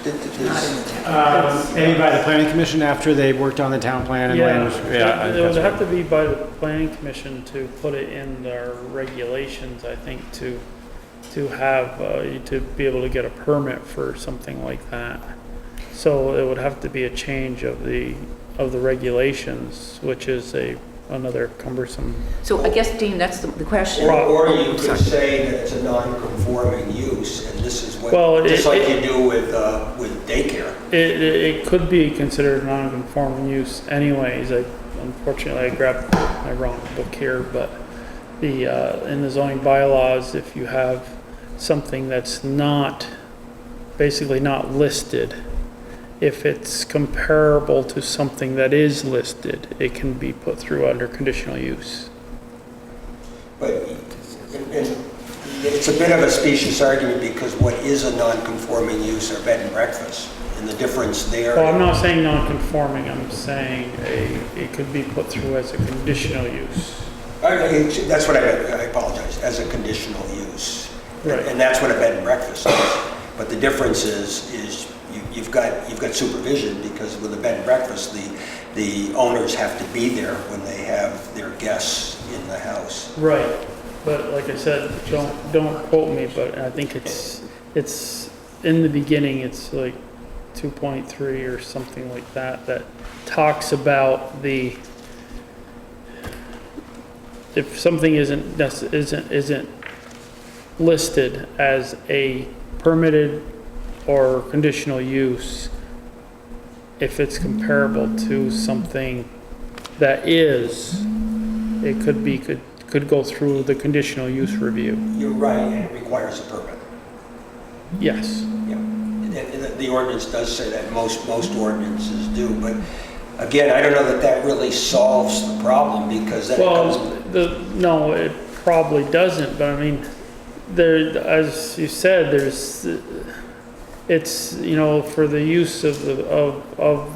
not in the town. Maybe by the planning commission after they worked on the town plan and Yeah, language. Yeah, it would that's have right. to be by the planning commission to put it in their regulations, I think, to have, to be able to get a permit for something like that. So it would have to be a change of the regulations, which is another cumbersome. So I guess, Dean, that's the question. Or you Sorry. could say that it's a non-conforming use, and this is Well, what, just it- like you do with daycare. It could be considered non-conforming use anyways. Unfortunately, I grabbed my wrong book here, but in the zoning bylaws, if you have something that's basically not listed, if it's comparable to something that is listed, it can be put through under conditional use. But and it's a bit of a specious argument because what is a non-conforming use are bed and breakfast, and the difference there. Well, I'm not saying non-conforming, I'm saying it could be put through as a conditional use. That's what I meant, I apologize, as a conditional use. Right. And that's what a bed and breakfast is. But the difference is you've got supervision, because with a bed and breakfast, the owners have to be there when they have their guests in the house. Right, but like I said, don't quote me, but I think it's in the beginning, it's like 2.3 or something like that talks about if something isn't listed as a permitted or conditional use, if it's comparable to something that is, it could go through the conditional use review. You're right, and it requires a permit. Yes. Yeah. And the ordinance does say that, most ordinances do, but again, I don't know that really solves the problem, because then it Well, comes. no, it probably doesn't, but I mean, as you said, it's, you know, for the use of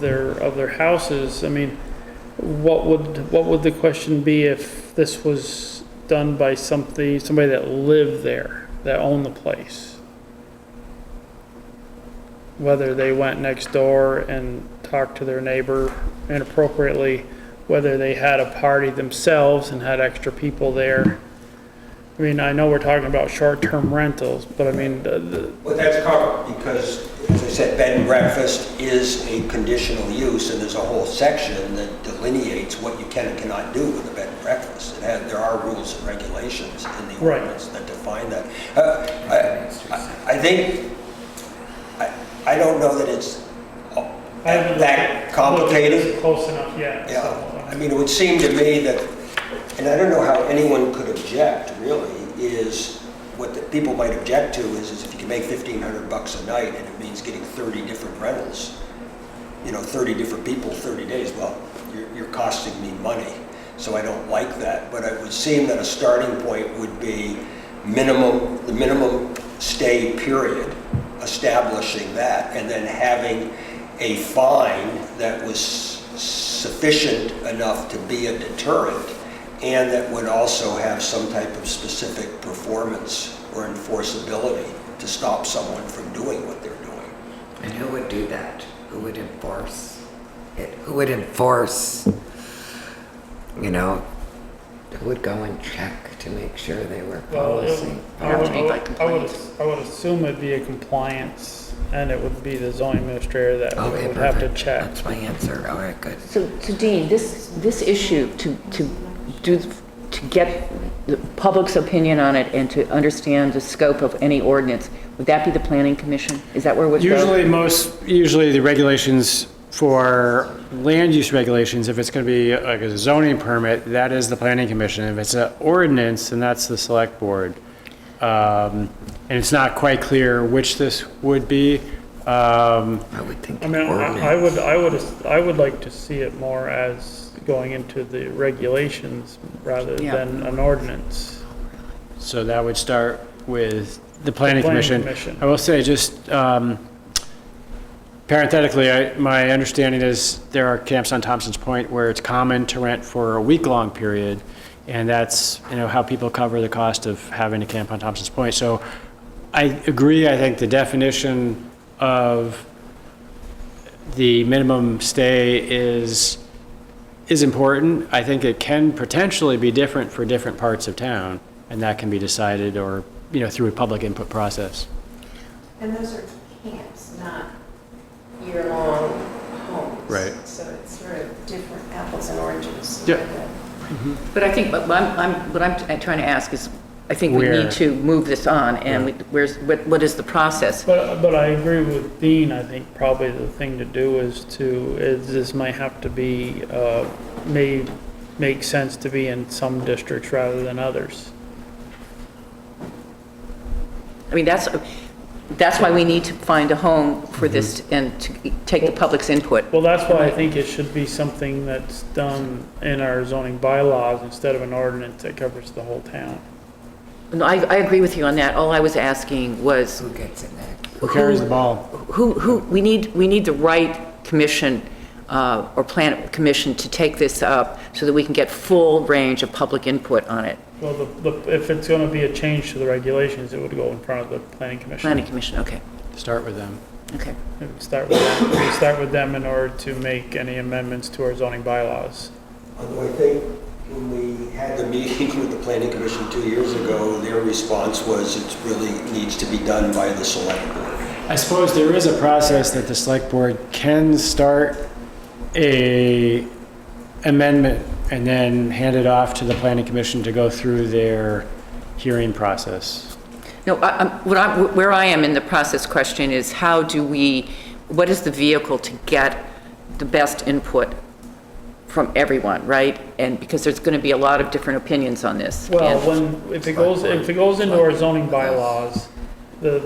their houses. I mean, what would the question be if this was done by somebody that lived there, that owned the place? Whether they went next door and talked to their neighbor inappropriately, whether they had a party themselves and had extra people there. I mean, I know we're talking about short-term rentals, but I mean, Well, that's covered, because, as I said, bed and breakfast is a conditional use, and there's a whole section that delineates what you can and cannot do with a bed and breakfast. There are rules and regulations in the Right. ordinance that define that. I think, I don't know that it's I haven't that complicated. looked close enough yet. Yeah, So, I mean, it would seem to me that, and I don't know how anyone could object, really, is what the people might object to is if you can make $1,500 a night and it means getting 30 different rentals, 30 different people, 30 days, well, you're costing me money, so I don't like that. But it would seem that a starting point would be the minimum stay period, establishing that, and then having a fine that was sufficient enough to be a deterrent, and that would also have some type of specific performance or enforceability to stop someone from doing what they're doing. And who would do that? Who would enforce it? Who would enforce, who would go and check to make sure they were Well, policy? Have to be by I would assume it'd be a compliance, and it would be the zoning administrator that Okay, would have to perfect. check. That's my answer. All right, good. So Dean, this issue, to get the public's opinion on it and to understand the scope of any ordinance, would that be the planning commission? Is that where it would go? Usually the regulations for land use regulations, if it's going to be like a zoning permit, that is the planning commission. If it's an ordinance, then that's the select board. And it's not quite clear which this would be. I would think I mean, ordinance. I would like to see it more as going into the regulations rather Yeah. than an ordinance. So that would start with the planning Planning commission. commission. I will say, just parenthetically, my understanding is there are camps on Thompson's Point where it's common to rent for a week-long period, and that's, how people cover the cost of having a camp on Thompson's Point. So I agree, I think the definition of the minimum stay is important. I think it can potentially be different for different parts of town, and that can be decided or, through a public input process. And those are camps, not year-long homes. Right. So it's sort of different apples and oranges. Yeah. But I think, what I'm trying to ask is, I think we Where- need to move this on, and what is the process? But I agree with Dean. I think probably the thing to do is this might have to be, may make sense to be in some districts rather than others. I mean, that's why we need to find a home for this and to take the public's input. Well, that's why I think it should be something that's done in our zoning bylaws instead of an ordinance that covers the whole town. No, I agree with you on that. All I was asking was, Who gets it next? Who carries the ball? we need the right commission, or plan commission to take this up so that we can get full range of public input on it. Well, if it's going to be a change to the regulations, it would go in front of the planning commission. Planning commission, okay, Start with them. okay. It would start with them. We start with them in order to make any amendments to our zoning bylaws. Although I think when we had the meeting with the planning commission 2 years ago, their response was it really needs to be done by the select board. I suppose there is a process that the select board can start a amendment and then hand it off to the planning commission to go through their hearing process. No, where I am in the process question is what is the vehicle to get the best input from everyone, right? And because there's going to be a lot of different opinions on this. Well, And- if it goes into our zoning bylaws, the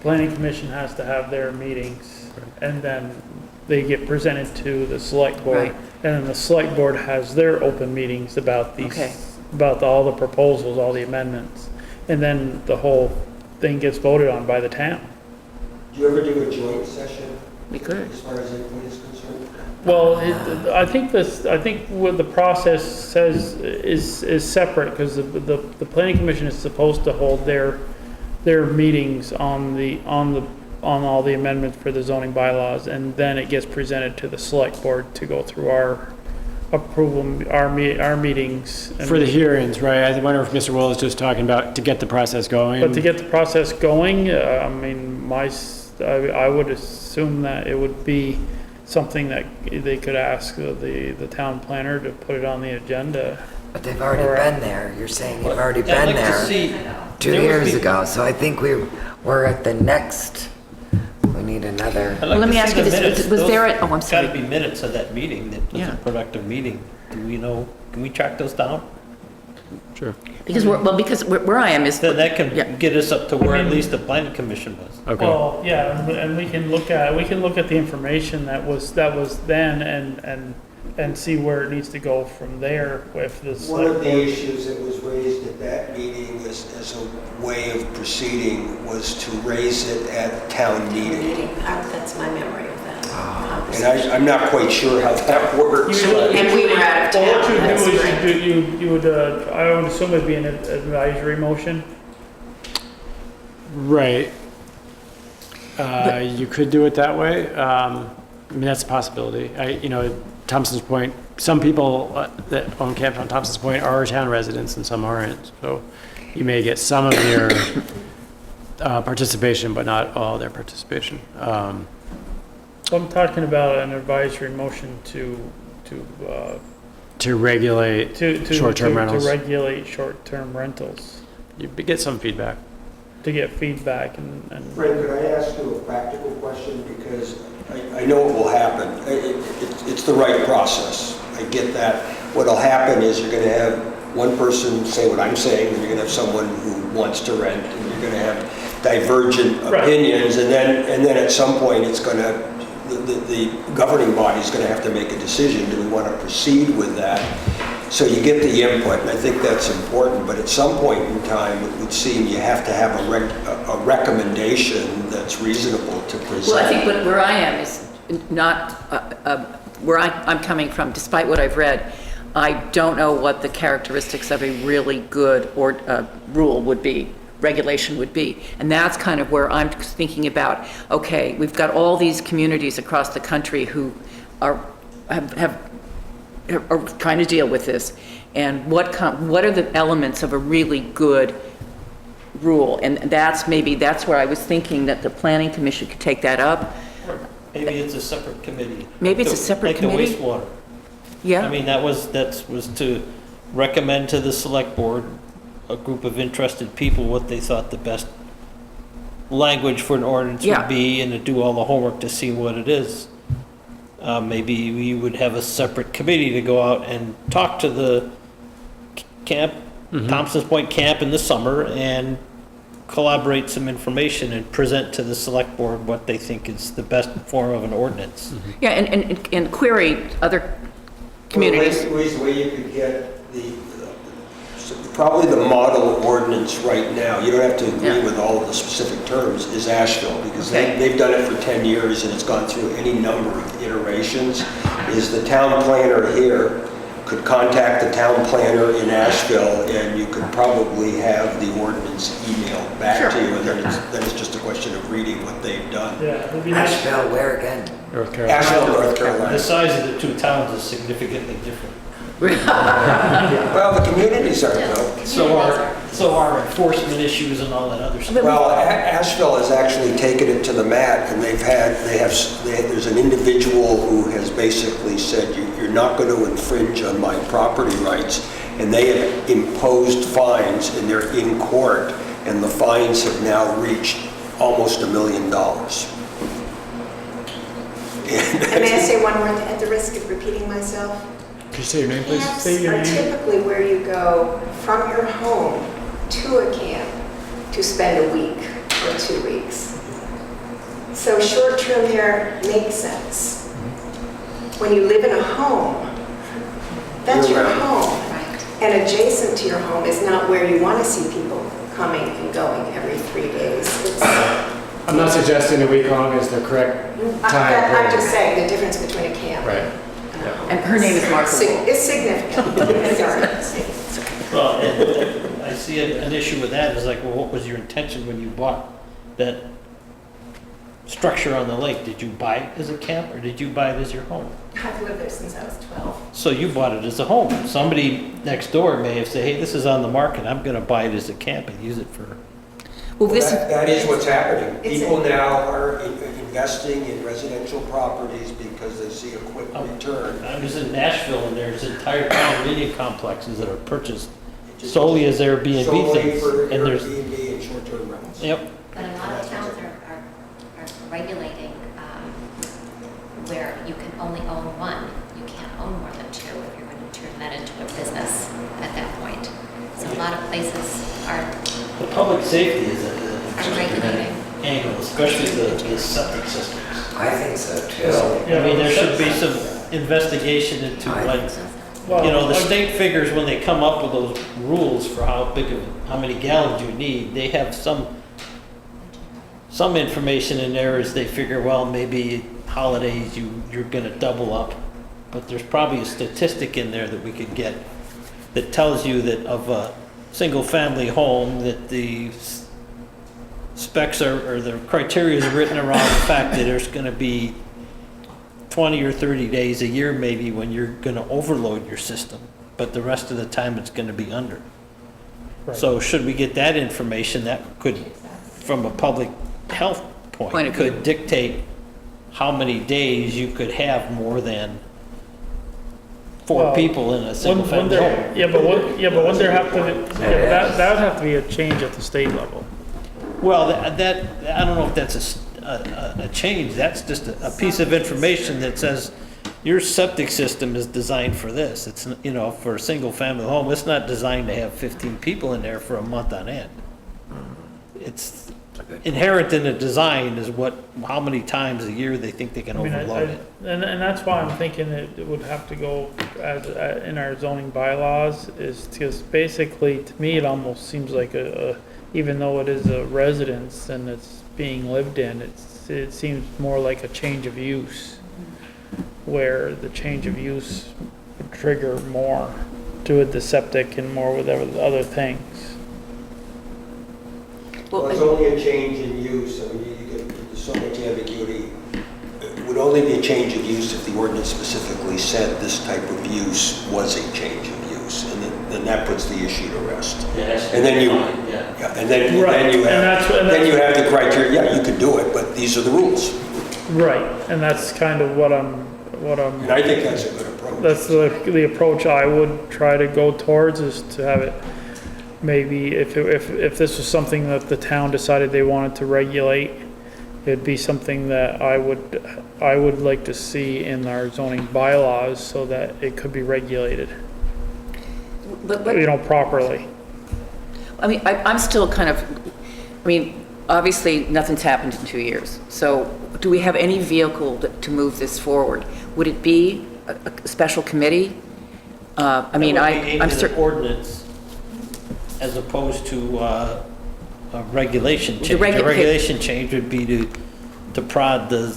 planning commission has to have their meetings, and then they get presented to the select board. Right. And then the select board has their open meetings about Okay. all the proposals, all the amendments. And then the whole thing gets voted on by the town. Do you ever do a joint session We could. as far as input is concerned? Well, I think what the process says is separate, because the planning commission is supposed to hold their meetings on all the amendments for the zoning bylaws, and then it gets presented to the select board to go through our approval, our meetings. and- For the hearings, right? I wonder if Mr. Will is just talking about to get the process going. But to get the process going, I mean, I would assume that it would be something that they could ask the town planner to put it on the agenda. But they've already Or- been there. You're saying you've already I'd been like to there see, 2 there would years be- ago. So I think we're at the next, we need another. I'd Well, like let to me see ask you the this, minutes. was there Those a- oh, I'm sorry. Gotta be minutes of that meeting, that was Yeah. a productive meeting. Do we know, can we track those down? Sure. Because where I am is, Then that Yeah. can get us up to where at mean- least the planning commission was. Okay. Well, yeah, and we can look at the information that was then and see where it needs to go from there with this. One of the issues that was raised at that meeting as a way of proceeding was to raise it at town meeting. That's my memory of that And conversation. I'm not quite sure how that works. but- And we were out of Well, what town, you that's do is great. you would, I would assume it'd be an advisory motion. Right. You could do it that way. I mean, that's a possibility. Thompson's Point some people that own camps on Thompson's Point are town residents and some aren't. So you may get some of their participation, but not all their participation. I'm talking about an advisory motion to regulate short-term rentals. To regulate short-term rentals, You get some feedback. to get feedback and Fred, could I ask you a practical question? Because I know it will happen. It's the right process. I get that. What'll happen is you're going to have one person say what I'm saying, and you're going to have someone who wants to rent, and you're going to have divergent Right. opinions, and then at some point, it's going to, the governing body is going to have to make a decision. Do we want to proceed with that? So you get the input, and I think that's important, but at some point in time, it would seem you have to have a recommendation that's reasonable to present. Well, I think where I am is not, where I'm coming from, despite what I've read, I don't know what the characteristics of a really good rule would be, regulation would be. And that's kind of where I'm thinking about, okay, we've got all these communities across the country who are trying to deal with this. And what are the elements of a really good rule? And that's where I was thinking that the planning commission could take that up. Maybe it's a separate committee. Maybe it's a separate committee? Like the wastewater. Yeah? I mean, that was to recommend to the select board, a group of interested people, what they thought the best language for an ordinance Yeah. would be, and to do all the homework to see what it is. Maybe we would have a separate committee to go out and talk to the camp, Thompson's Point camp in the summer, and collaborate some information and present to the select board what they think is the best form of an ordinance. Yeah, and query other communities. Well, the way you could get probably the model ordinance right now, you don't have to agree Yeah. with all of the specific terms, is Asheville, because Okay. they've done it for 10 years and it's gone through any number of iterations, is the town planner here could contact the town planner in Asheville, and you could probably have the ordinance emailed back to you, and then it's just a question of reading what they've done. yeah, it'd be nice. Asheville, where again? North Carolina. Asheville, North The Carolina. size of the two towns is significantly different. Well, the communities are though. So are enforcement issues and all that other stuff. Well, Asheville has actually taken it to the mat, and there's an individual who has basically said, you're not going to infringe on my property rights, and they have imposed fines, and they're in court, and the fines have now reached almost $1 million. And may I say one more, at the risk of repeating myself? Could you say your name, please? Camps Say your are name. typically where you go from your home to a camp to spend a week or 2 weeks. So short-term there makes sense. When you live in a home, that's your Year-round. home. And adjacent to your home is not where you want to see people coming and going every 3 days. I'm not suggesting a week long is the correct time. I'm just saying the difference between a camp. Right. And her name is Martha. It's significant. Sorry. Well, and I see an issue with that, is like, well, what was your intention when you bought that structure on the lake? Did you buy it as a camp, or did you buy it as your home? I've lived there since I was 12. So you bought it as a home. Somebody next door may have said, hey, this is on the market, I'm gonna buy it as a camp and use it for, Well, this, That is what's happening. It's People now are investing in residential properties because they see a quick return. I was in Nashville, and there's entire condominium complexes that are purchased solely as Airbnb Solely things. for And there's, Airbnb and short-term rentals. yep, But a lot of towns are regulating where you can only own one. You can't own more than two if you're going to turn that into a business at that point. So a lot of places are the public safety is a regulating. angle, especially the septic systems. I think so too. I mean, there should be some investigation into, like, you know, the state figures when they come up with those rules for how many gallons you need, they have some information in there as they figure, well, maybe holidays you're gonna double up. But there's probably a statistic in there that we could get that tells you that of a single-family home, that the specs or the criteria is written around the fact that there's gonna be 20 or 30 days a year maybe when you're gonna overload your system, but the rest of the time it's gonna be under. Right. So should we get that information, that could, from a public health Point point, of view. could dictate how many days you could have more than four Well, people in a single Wouldn't family there- home. Yeah, but wouldn't there have to, that would have to be a change at the state level. Well, that, I don't know if that's a change, that's just a piece of information that says your septic system is designed for this. It's, you know, for a single family home, it's not designed to have 15 people in there for a month on end. It's inherent in the design is how many times a year they think they can I mean, overload it. And that's why I'm thinking it would have to go as, in our zoning bylaws, is because basically, to me, it almost seems like even though it is a residence and it's being lived in, it seems more like a change of use, where the change of use would trigger more to with the septic and more with other things. Well, it's only a change in use, I mean, there's so much ambiguity. It would only be a change of use if the ordinance specifically said this type of use was a change of use, and then that puts the issue to rest. And then and then Right, you and have, that's- then you have the criteria, yeah, you can do it, but these are the rules. Right, and that's kind of what I'm, And I think that's a good approach. that's the approach I would try to go towards, is to have it, maybe if this was something that the town decided they wanted to regulate, it'd be something that I would like to see in our zoning bylaws so that it could be regulated, But properly. I mean, I'm still kind of, I mean, obviously, nothing's happened in 2 years. So do we have any vehicle to move this forward? Would it be a special committee? I mean, I'm certain. Ordinance as opposed to a regulation change. regu- A regulation change would be to prod the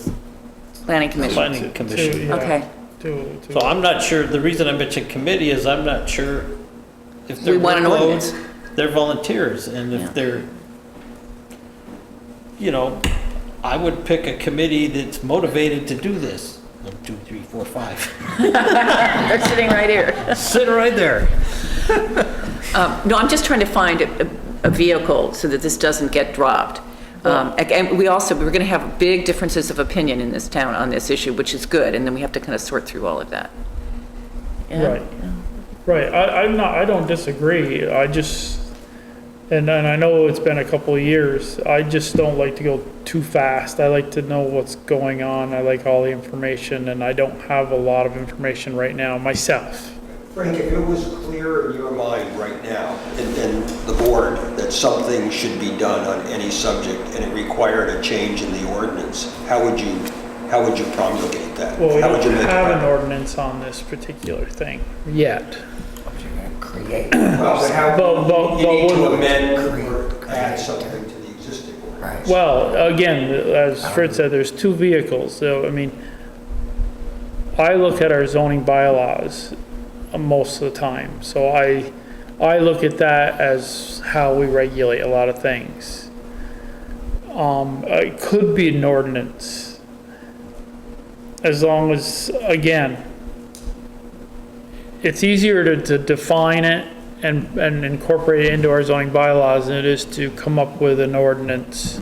Planning commission. planning commission. Okay. So I'm not sure, the reason I mentioned committee is I'm not sure if they're We want an ordinance. they're volunteers, and Yeah. if they're, I would pick a committee that's motivated to do this. 1, 2, 3, 4, 5. They're sitting right here. Sit right there. No, I'm just trying to find a vehicle so that this doesn't get dropped. And we're going to have big differences of opinion in this town on this issue, which is good, and then we have to kind of sort through all of that. Yeah. Right, I don't disagree, I just, and I know it's been a couple of years, I just don't like to go too fast. I like to know what's going on, I like all the information, and I don't have a lot of information right now myself. Frank, if it was clear in your mind right now, and the board, that something should be done on any subject, and it required a change in the ordinance, how would you promulgate that? Well, we How would don't you make it have an happen? ordinance on this particular thing yet. Create. Well, but how, But you need to would- amend or add something to the existing ordinance. Right. Well, again, as Fritz said, there's two vehicles, so, I mean, I look at our zoning bylaws most of the time, so I look at that as how we regulate a lot of things. It could be an ordinance, as long as, again, it's easier to define it and incorporate it into our zoning bylaws than it is to come up with an ordinance,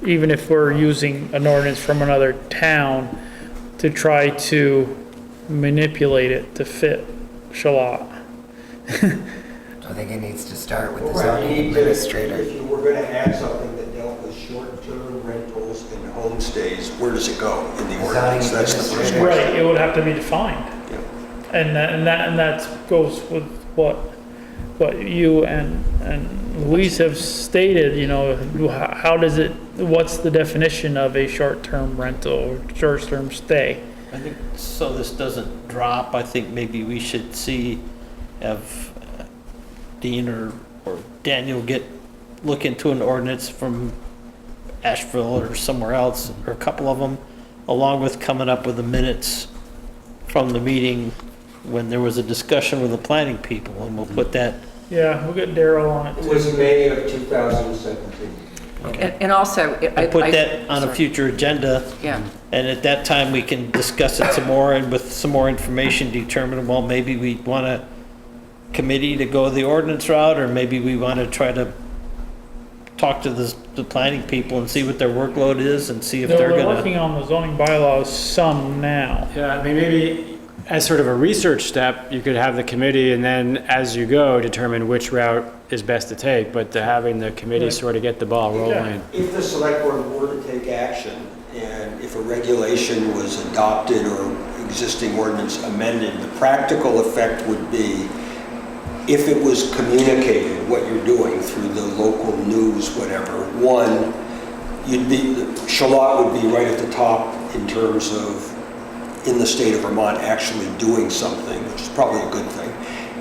even if we're using an ordinance from another town, to try to manipulate it to fit Shalott. I think it needs to start with the Right, zoning you need to- administrator. If you were going to add something that dealt with short-term rentals and homestays, where does it go in the ordinance? That's the first administrator. question. Right, it would have to be defined. Yeah. And that goes with what you and Louise have stated, how does it, what's the definition of a short-term rental or short-term stay? I think, so this doesn't drop, I think maybe we should have Dean or Daniel look into an ordinance from Asheville or somewhere else, or a couple of them, along with coming up with the minutes from the meeting when there was a discussion with the planning people, and we'll put that, Yeah, we'll get Daryl on it It too. was May of 2017. And also, I Put that on a sorry. future agenda. Yeah. And at that time, we can discuss it some more and with some more information, determine, well, maybe we want a committee to go the ordinance route, or maybe we want to try to talk to the planning people and see what their workload is and see if they're They're gonna. working on the zoning bylaws some now. Yeah, I mean, maybe as sort of a research step, you could have the committee and then as you go, determine which route is best to take, but to having the committee Right. sort of get the ball rolling. If the select board were to take action, and if a regulation was adopted or existing ordinance amended, the practical effect would be, if it was communicated, what you're doing through the local news, whatever, one, Charlotte would be right at the top in terms of, in the state of Vermont, actually doing something, which is probably a good thing.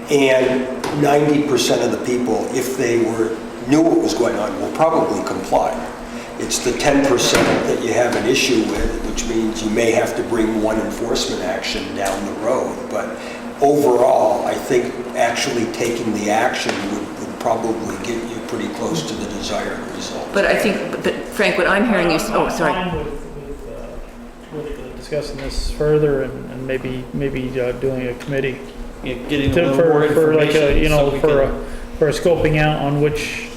And 90% of the people, if they knew what was going on, will probably comply. It's the 10% that you have an issue with, which means you may have to bring one enforcement action down the road. But overall, I think actually taking the action would probably get you pretty close to the desired result. But I think, but Frank, what I'm hearing is, oh, I'm sorry. fine with discussing this further and maybe doing a committee. Getting a little more For like a, information. you know, so we for can- a scoping out on which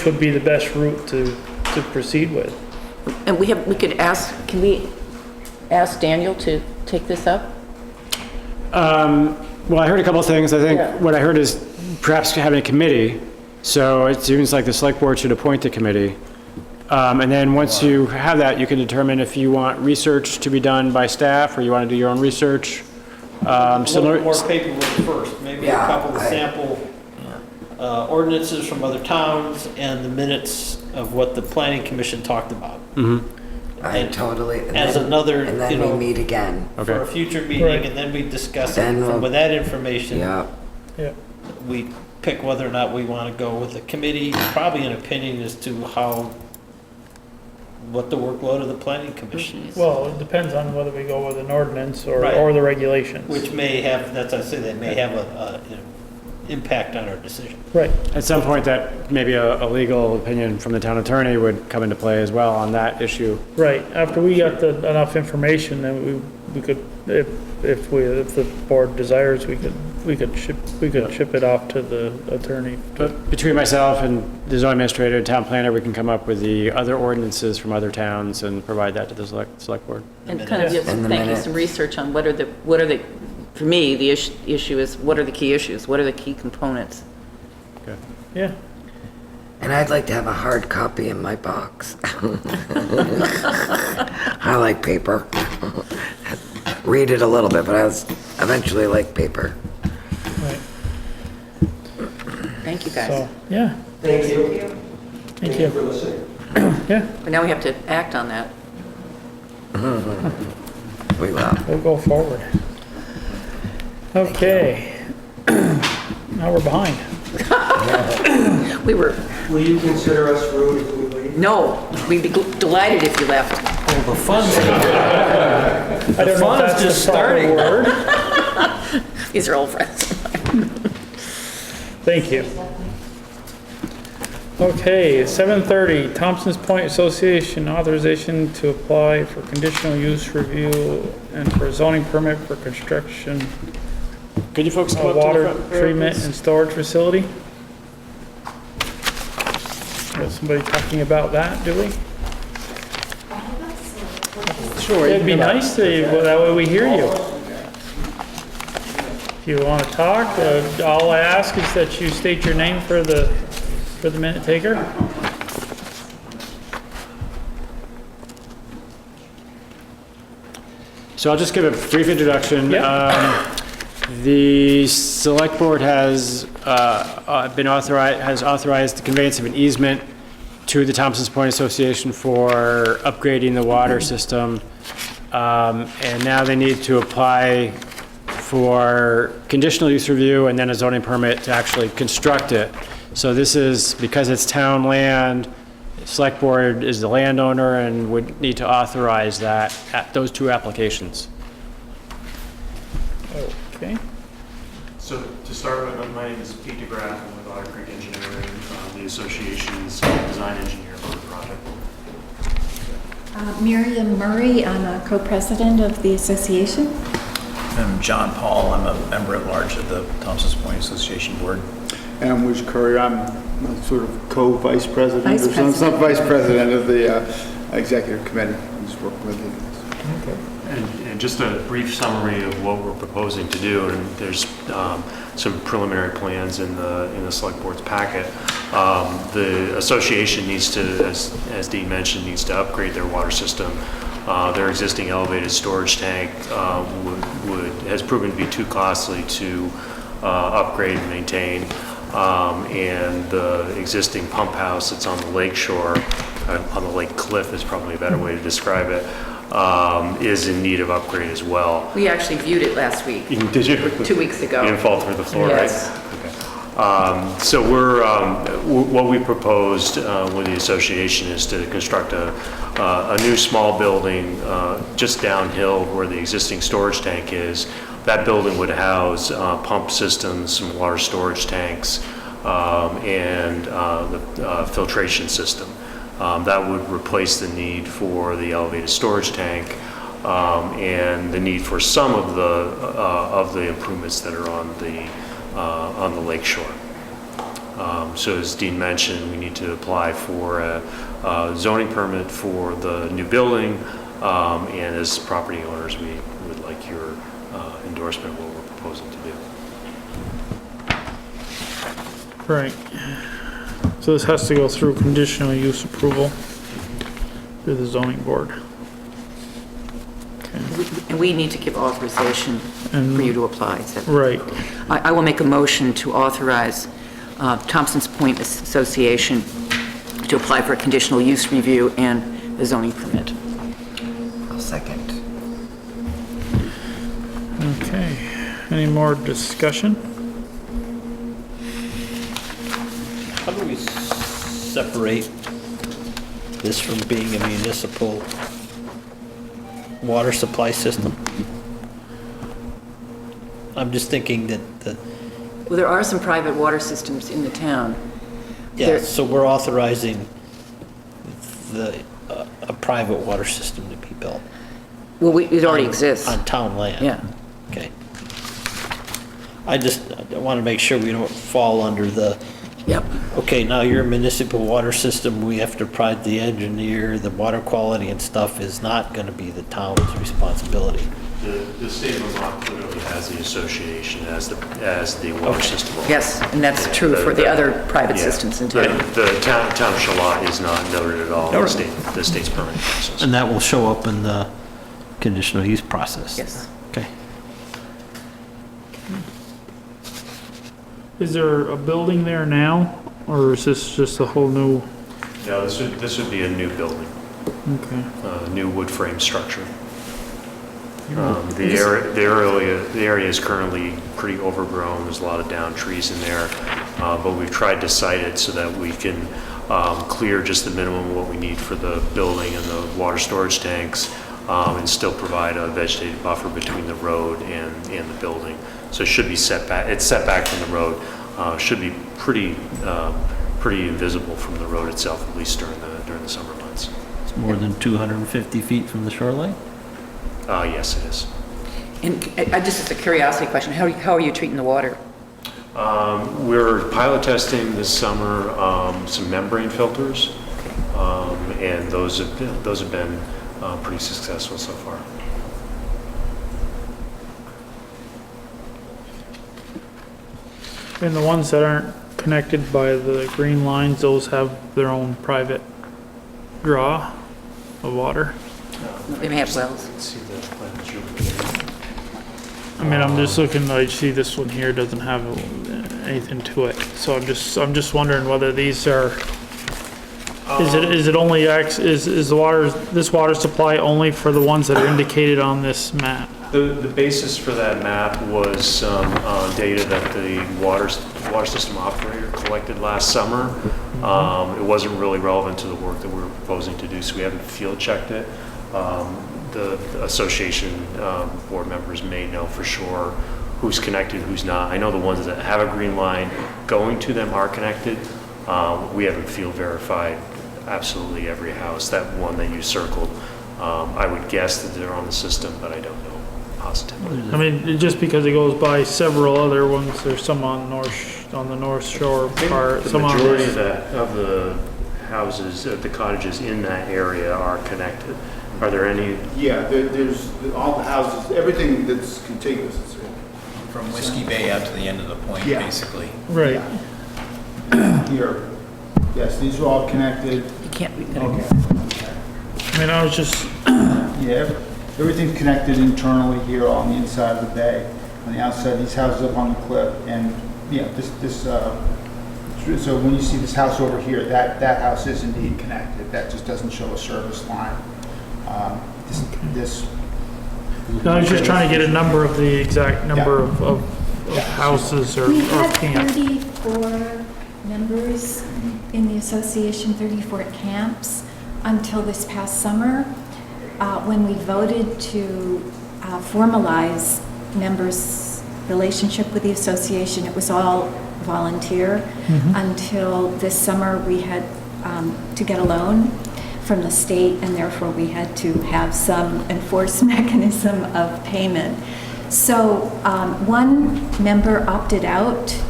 would be the best route to proceed with. And we could ask, can we ask Daniel to take this up? Well, I heard a couple of things. I think Yeah. what I heard is perhaps having a committee. So it seems like the select board should appoint a committee. And then once you have that, you can determine if you want research to be done by staff or you want to do your own research. A Similar, little more paperwork first, maybe a Yeah, couple of I- sample ordinances from other towns and the minutes of what the planning commission talked about. I And totally. and as then- another, And then you know- we meet again. Okay. For a future meeting, Right. and then we discuss it Then we'll- with that information. Yeah, Yeah. We pick whether or not we want to go with the committee, probably an opinion as to what the workload of the planning commission is. Well, it depends on whether we go with an ordinance Right. or the regulations. Which may have, that's what I say, that may have you know, impact on our decision. Right. at some point, that maybe a legal opinion from the town attorney would come into play as well on that issue. Right, after we got enough information, then we could, if the board desires, we could ship it off to the attorney. But between myself and the zoning administrator and town planner, we can come up with the other ordinances from other towns and provide that to the select board. And kind of, minutes. And the thank you, minutes. some research on what are the, for me, the issue is, what are the key issues? What are the key components? Okay. Yeah, and I'd like to have a hard copy in my box. I like paper. Read it a little bit, but I was eventually like paper. right, Thank you, guys. so, yeah, Thank you. thank you. for listening. Yeah, But now we have to act on that. We will. we'll go forward. Okay, now we're behind. We were, Will you consider us rude if we leave? no, we'd be delighted if you left. Well, the fun's, I don't know if fun's that's just the proper starting. word. These are old friends. Thank you. Okay, 7:30, Thompson's Point Association authorization to apply for conditional use review and for zoning permit for construction Could you folks come of up to the water front row, treatment please? and storage facility. Got somebody talking about that, do we? Sure. you It'd be can come up. nice to, well, that way we hear you. If you want to talk, all I ask is that you state your name for the minute taker. So I'll just give a brief introduction. Yeah. The select board has authorized the conveyance of an easement to the Thompson's Point Association for upgrading the water system. And now they need to apply for conditional use review and then a zoning permit to actually construct it. So this is, because it's town land, select board is the landowner and would need to authorize that, those two applications. Okay. So to start with, my name is Pete DeGraff. I'm with Otter Creek Engineering, the association's design engineer for the project. Miriam Murray, I'm a co-president of the association. I'm John Paul. I'm a member at large of the Thompson's Point Association Board. And I'm Wish Curry. I'm a sort of co-vice president. Vice or some president. vice president of the executive committee. I'm just working with you. And just a brief summary of what we're proposing to do, and there's some preliminary plans in the select board's packet. The association needs to, as Dean mentioned, needs to upgrade their water system. Their existing elevated storage tank has proven to be too costly to upgrade and maintain. And the existing pump house that's on the lake shore, on the lake cliff is probably a better way to describe it, is in need of upgrade as well. We actually viewed it last week, Did you? 2 weeks ago. You didn't fall through the floor, Yes. right? Okay. So what we proposed with the association is to construct a new small building just downhill where the existing storage tank is. That building would house pump systems, some water storage tanks, and the filtration system. That would replace the need for the elevated storage tank and the need for some of the improvements that are on the lake shore. So as Dean mentioned, we need to apply for a zoning permit for the new building, and as property owners, we would like your endorsement of what we're proposing to do. Right. So this has to go through conditional use approval through the zoning board. And we need to give authorization for you to apply. Is that- Right. I will make a motion to authorize Thompson's Point Association to apply for a conditional use review and a zoning permit. I'll second. Okay. Any more discussion? How do we separate this from being a municipal water supply system? I'm just thinking that Well, there are some private water systems in the town. yeah, There- so we're authorizing a private water system to be built. Well, it already exists. On town land? Yeah. Okay. I want to make sure we don't fall under the, Yep. okay, now your municipal water system, we have to provide the engineer, the water quality and stuff is not going to be the town's responsibility. The state of Vermont clearly has the association as the water system. Yes, and that's true for the other private Yeah. systems in town. The town of Charlotte is not noted at all in the state's permitting process. And that will show up in the conditional use process? Yes. Okay. Is there a building there now, or is this just a whole new? No, this would be a new building, Okay. new wood frame structure. The area is currently pretty overgrown. There's a lot of down trees in there, but we've tried to site it so that we can clear just the minimum of what we need for the building and the water storage tanks, and still provide a vegetated buffer between the road and the building. So it should be set back. It's set back from the road. Should be pretty invisible from the road itself, at least during the summer months. It's more than 250 feet from the shoreline? Yes, it is. And just as a curiosity question, how are you treating the water? We're pilot testing this summer some membrane filters, and those have been pretty successful so far. And the ones that aren't connected by the green lines, those have their own private draw of water? They may have wells. Let's see the plan that you're looking I mean, I'm just looking, I see this one here doesn't have anything to it, so I'm just wondering whether these are, is it only, is the water, this water supply only for the ones that are indicated on this map? The basis for that map was some data that the water system operator collected last summer. It wasn't really relevant to the work that we were proposing to do, so we haven't field checked it. The association board members may know for sure who's connected, who's not. I know the ones that have a green line going to them are connected. We haven't field verified absolutely every house. That one that you circled, I would guess that they're on the system, but I don't know positively. I mean, just because it goes by several other ones, there's some on the North Shore part, The some on majority the, of the houses, the cottages in that area are connected. Are there any? Yeah, there's all the houses, everything that's contiguous. From Whiskey Bay out to the end of the point, Yeah. basically. right. Here, yes, these are all connected. You can't read that. Okay. I mean, I was just, Yeah, everything's connected internally here on the inside of the bay. On the outside, these houses up on the cliff, and, yeah, so when you see this house over here, that house is indeed connected. That just doesn't show a service line. This. I was just trying to get a number of the exact number of houses or We had camps. 34 members in the association, 34 camps, until this past summer, when we voted to formalize members' relationship with the association. It was all volunteer until this summer. We had to get a loan from the state, and therefore we had to have some enforced mechanism of payment. So one member opted out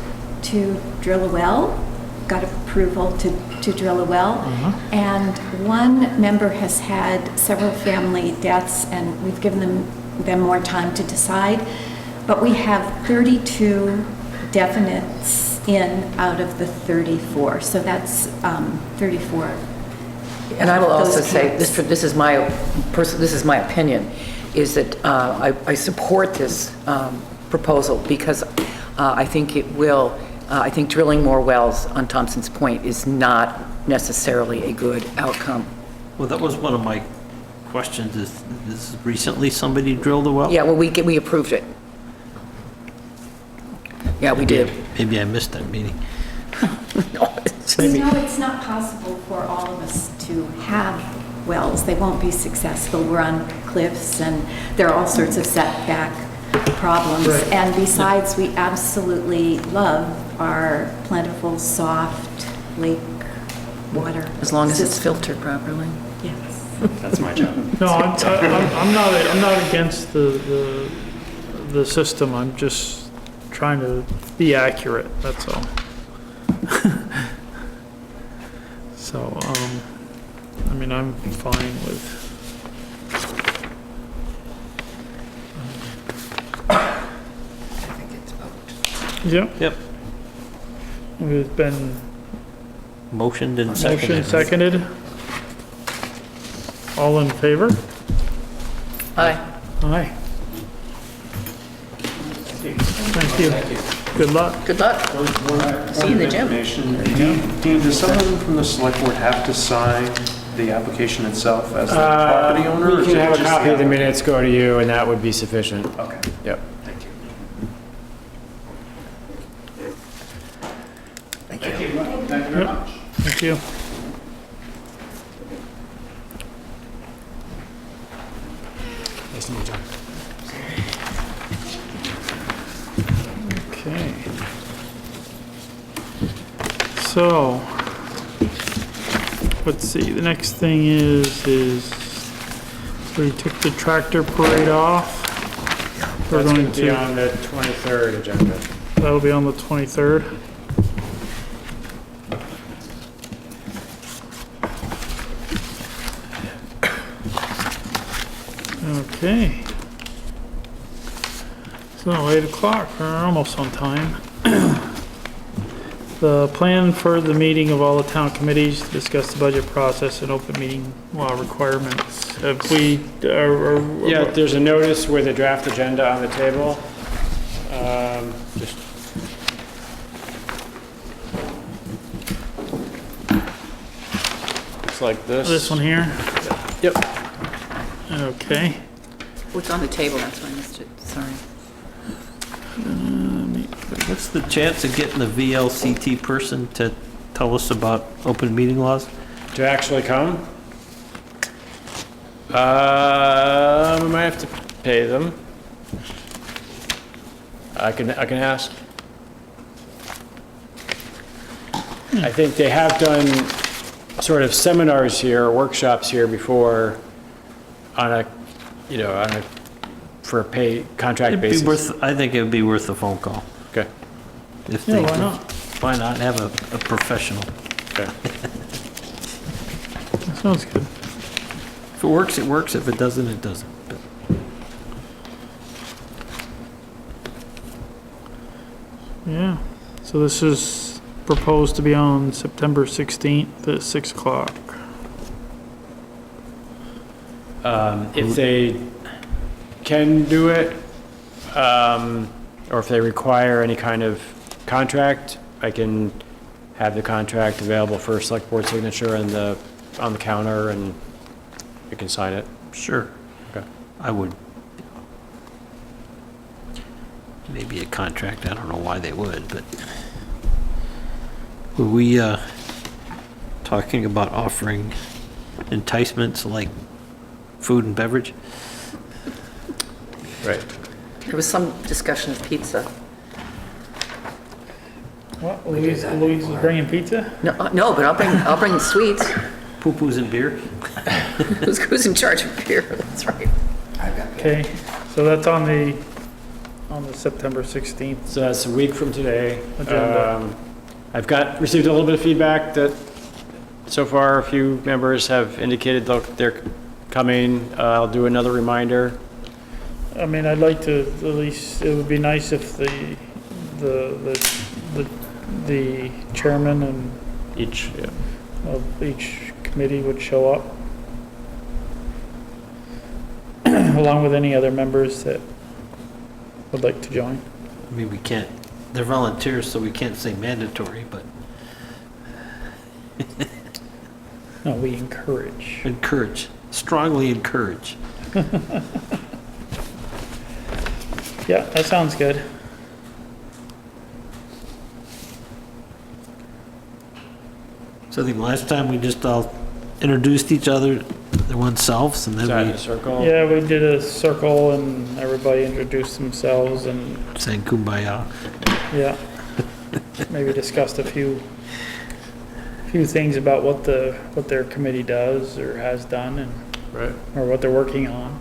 to drill a well, got approval to drill a well, and one member has had several family deaths, and we've given them more time to decide. But we have 32 definites in out of the 34, so that's 34. And I will also Those say, camps. this is my opinion, is that I support this proposal because I think it will, I think drilling more wells on Thompson's Point is not necessarily a good outcome. Well, that was one of my questions, is recently somebody drilled a well? Yeah, well, we approved it. Yeah, we did. Maybe I missed that meeting. No, it's- It's not possible for all of us to have wells. They won't be successful. We're on cliffs, and there are all sorts of setback problems. Right. And besides, we absolutely love our plentiful, soft lake water. As long as it's system. filtered properly. Yes. That's my job. No, I'm not against the system. I'm just trying to be accurate, that's all. So, I mean, I'm fine with. I think it's vote. Yep. Yep. It's been Motioned and motion seconded. seconded. All in favor? Aye. Aye. Thank you. Good luck. Good luck. See you in the gym. Dean, does someone from the select board have to sign the application itself as the property owner? or We is can it have a just copy of the applicant? minutes go to you, and that would be sufficient. Okay, Yep. thank you. Thank you very much. Thank you. Nice to meet you. Okay. So, let's see, the next thing is we took the tractor parade off. We're That's going going to be to, on the 23rd agenda. that'll be on the 23rd. Okay. So 8 o'clock, we're almost on time. The plan for the meeting of all the town committees to discuss the budget process and open meeting law requirements. Have we, Yeah, there's a notice with a draft agenda on the table. Just looks like this. this one here? Yep. Okay. What's on the table, that's why I missed it, sorry. What's the chance of getting the VLCT person to tell us about open meeting laws? To actually come? We might have to pay them. I can ask. I think they have done sort of seminars here, workshops here before on a, for a pay, contract It'd be basis. worth, I think it'd be worth a phone call. Okay, If Yeah, they, why not? why not have a professional? okay. That sounds good. If it works, it works. If it doesn't, it doesn't. But Yeah, so this is proposed to be on September 16th at 6 o'clock. If they can do it, or if they require any kind of contract, I can have the contract available for a select board signature on the counter, and you can sign it. Sure, Okay. I would. Maybe a contract, I don't know why they would, but. Were we, talking about offering enticements like food and beverage? Right. There was some discussion of pizza. What, We did that Louise is before. bringing pizza? No, but I'll bring the sweets. Poo-poos and beer? Who's in charge of beer? That's right. I've got Okay, so that's on the September 16th. So that's a week from today. Agenda. I've received a little bit of feedback that so far a few members have indicated they're coming. I'll do another reminder. I mean, I'd like to, at least, it would be nice if the chairman and Each, of each committee would show up, along with any other members that would like to join. I mean, we can't, they're volunteers, so we can't say mandatory, but No, we encourage. encourage, strongly encourage. Yeah, that sounds good. So I think last time we just all introduced each other, their oneselves, and is that in then a circle? Yeah, we did a circle and everybody introduced themselves and, we sang kumbaya. yeah, maybe discussed a few things about what their committee does or has done and, Right. or what they're working on.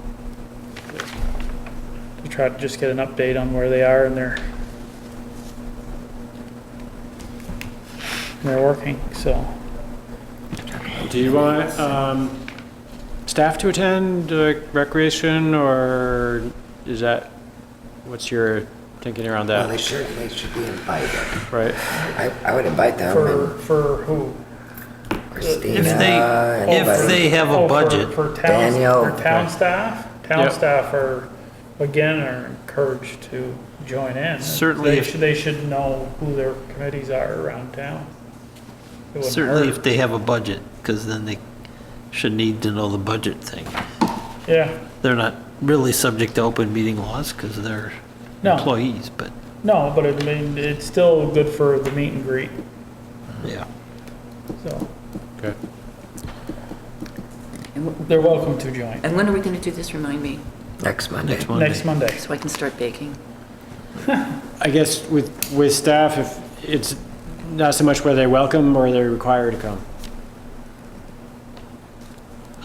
To try to just get an update on where they are in their working, so. Do you want staff to attend recreation, or is that, what's your thinking around Well, that? they should be invited. Right. I would invite them and For who? Christina, If anybody. they have a budget, For Daniel. town staff? Town Yep. staff are encouraged to join in. Certainly They if- should, they should know who their committees are around town. It wouldn't certainly hurt. if they have a budget, because then they should need to know the budget thing. Yeah, They're not really subject to open meeting laws, because they're No. employees, but, no, but I mean, it's still good for the meet and greet, yeah. so Okay. they're welcome to join. And when are we going to do this? Remind me, Next Monday. Next Monday. Next Monday. so I can start baking. I guess with staff, if it's not so much whether they're welcome or they're required to come.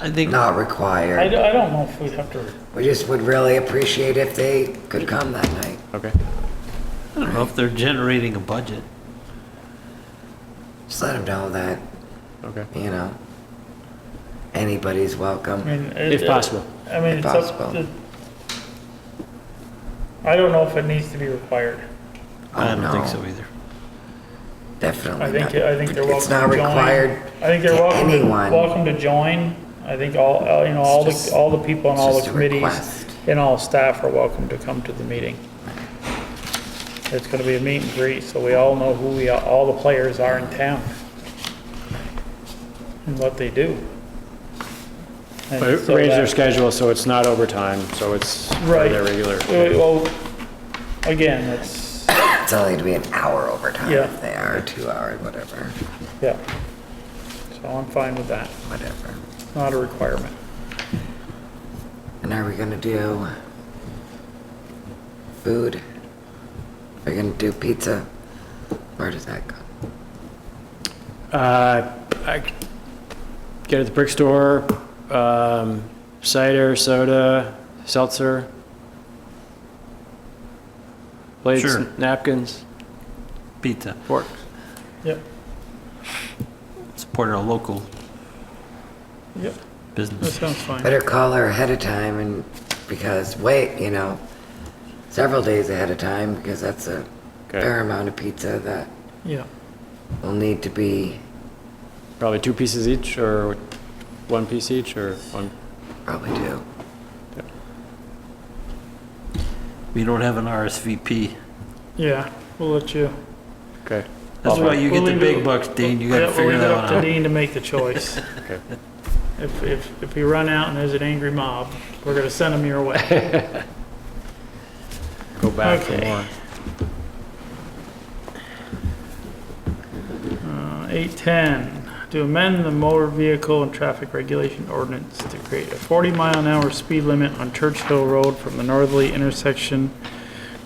I think, Not I required. don't know if we have to, We just would really appreciate if they could come that night. Okay. I don't know if they're generating a budget. Just let them know that, Okay. anybody's I welcome. mean. If possible. I mean, If it's up possible. to, I don't know if it needs to be required. I Oh, don't think no. so either. Definitely I think not. they're welcome to join. It's not required I think they're to welcome anyone. welcome to join. I think all It's just- all the people on it's all the just a committees request. and all staff are welcome to come to the meeting. It's gonna be a meet and greet, so we all know who all the players are in town. And what they do. And But so arrange their that- schedule so it's not overtime, so it's Right. their regular. Well, again, it's, It's only to be an hour overtime Yeah. if they are, 2 hours, whatever, yeah. So I'm fine with that. whatever. Not a requirement. And are we gonna do food? Are you gonna do pizza? Where does that go? I get at the brick store, cider, soda, seltzer, plates, Sure. napkins, Pizza. forks. Yep, Support our local yep, that business. sounds fine. Better call her ahead of time and, because wait, several days ahead of time, because that's a Okay. fair amount of pizza that Yeah, will need to be Probably 2 pieces each, or 1 piece each, or one. probably due. We don't have an RSVP. yeah, we'll let you. Okay. That's why you get We'll the leave big it- bucks, Dean. You gotta Yeah, we'll figure leave it that up one to out. Dean to make the choice. Okay. If you run out and there's an angry mob, we're gonna send them your way. Go back for Okay. more. 810, to amend the motor vehicle and traffic regulation ordinance to create a 40-mile-an-hour speed limit on Churchill Road from the northerly intersection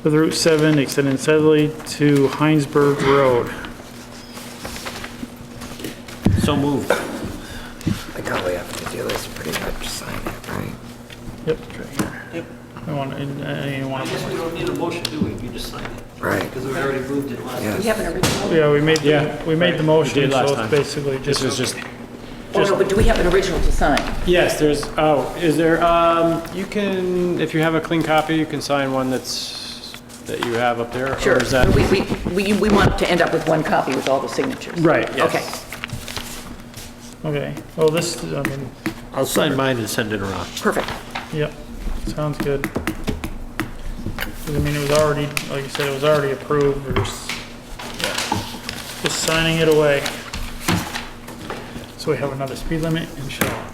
with Route 7 extending southerly to Hinesburg Road. So moved. I think all we have to do is pretty much sign it, right? Yep, it's right here. Yep. You want to, We don't need a motion, do we? We just sign it. Right, Because we already moved it last. yes. We have an original? yeah, we made Yeah, the right. motion, We did last so time. it's basically This was just, just, Oh, no, but do we have an original to sign? yes, there's, is there, you can, if you have a clean copy, you can sign one that you have up there? or Sure. is that? We want to end up with one copy with all the signatures. Right, yes. Okay, okay, well, this, I mean, I'll sign mine and send it around. perfect. yep, sounds good. 'Cause, I mean, it was already, like you said, it was already approved, we're just signing it away. So we have another speed limit in Charlotte.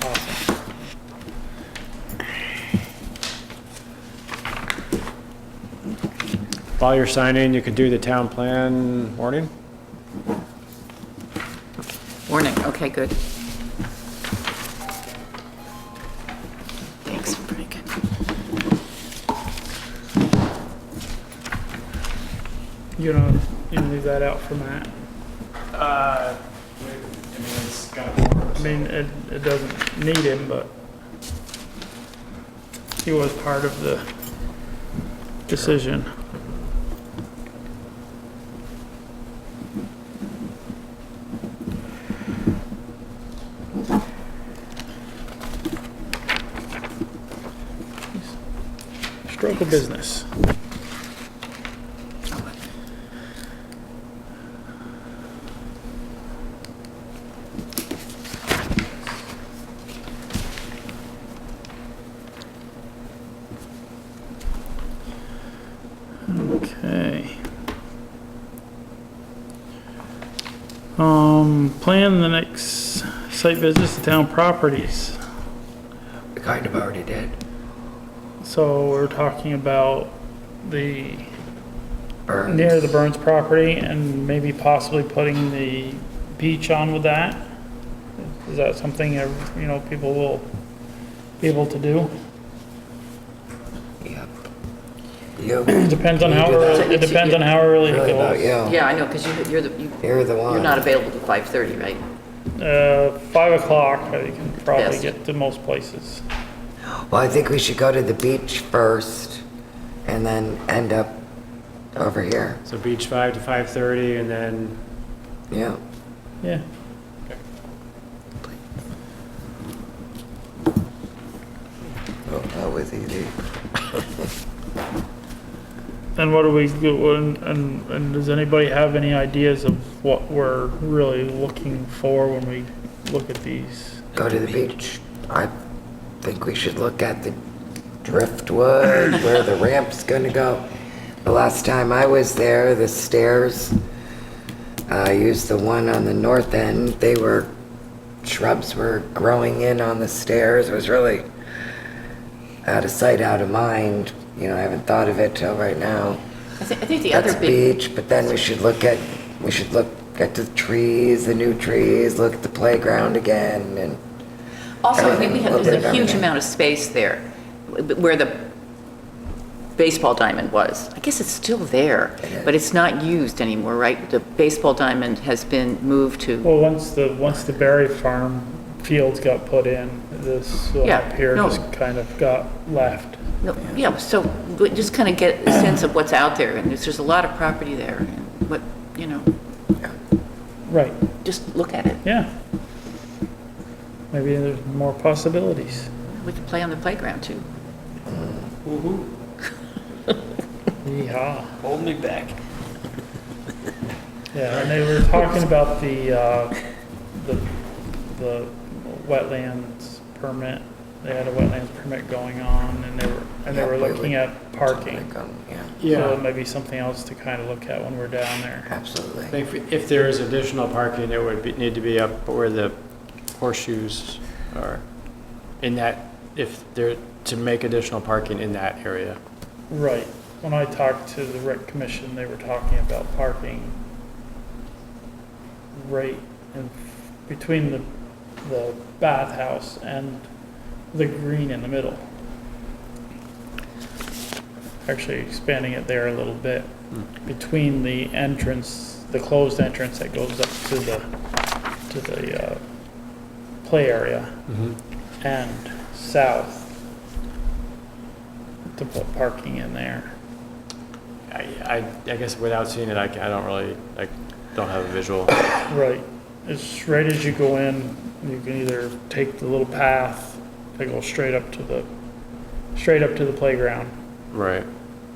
Awesome. While you're signing, you could do the town plan warning? Warning, okay, good. Thanks, Frank. You know, you can leave that out for Matt. I mean, it's got I mean, it doesn't need him, but he was part of the decision. Stroke of business. Okay. Plan the next site visits to town properties. We kind of already did. So we're talking about the, Burns. near the Burns property and maybe possibly putting the beach on with that? Is that something, people will be able to do? Yep. You, It depends on You how do that. early, it depends on how early it really about goes. you. Yeah, I know, because you're You're the one. not available till 5:30, right? 5 o'clock, I can probably Yes. get to most places. Well, I think we should go to the beach first and then end up over here. So beach 5 to 5:30, and then, Yeah. Yeah. Oh, that was easy. And what do we do, and does anybody have any ideas of what we're really looking for when we look at these? Go to the beach. I think we should look at the driftwood, where the ramp's gonna go. The last time I was there, the stairs, I used the one on the north end. Shrubs were growing in on the stairs. It was really out of sight, out of mind. I haven't thought of it till right now. I think the That's other big, beach, but then we should look at the trees, the new trees, look at the playground again, and also, I think everything, a little there's bit a of huge everything. amount of space there where baseball diamond was. I guess it's still there, but it's not used anymore, right? The baseball diamond has been moved to, Well, once the berry farm fields got put in, this Yeah, up here no. just kind of got left. no, yeah, so we just kind of get a sense of what's out there, and there's a lot of property there, and what, you know, Right, just look at it. yeah. Maybe there's more possibilities. We could play on the playground too. Yeehaw. Hold me back. Yeah, and they were talking about the wetlands permit. They had a wetlands permit going on, and they were looking at parking. So it might be something else to kind of look at when we're down there. Absolutely. I think if there is additional parking, it would need to be up where the horseshoes are, in that, if they're, to make additional parking in that area. Right. When I talked to the rec commission, they were talking about parking right in between the bathhouse and the green in the middle. Actually expanding it there a little bit between the entrance, the closed entrance that goes up to the play area and south, to put parking in there. I guess without seeing it, I don't really, I don't have a visual. Right. It's right as you go in, you can either take the little path that goes straight up to the playground, Right.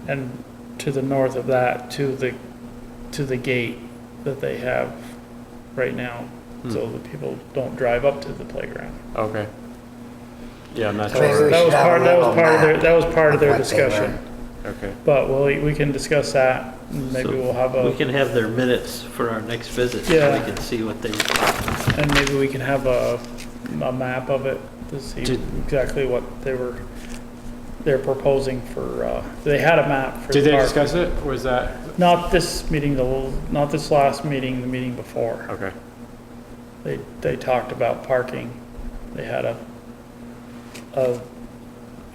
and to the north of that to the gate that they have right now, so that people don't drive up to the playground. Okay. Yeah, I'm not So maybe sure. we That should was have part a that was little part of their map that was part of their what they were- discussion. Okay. But we can discuss that. And maybe So we'll have We a can have their minutes for our next visit, so Yeah. we can see what they were talking about. and maybe we can have a map of it to see Did- exactly what they're proposing for. They had a map for. Did the they park. discuss it? Was that, Not this meeting, not this last meeting, the meeting before. okay. They talked about parking. They had a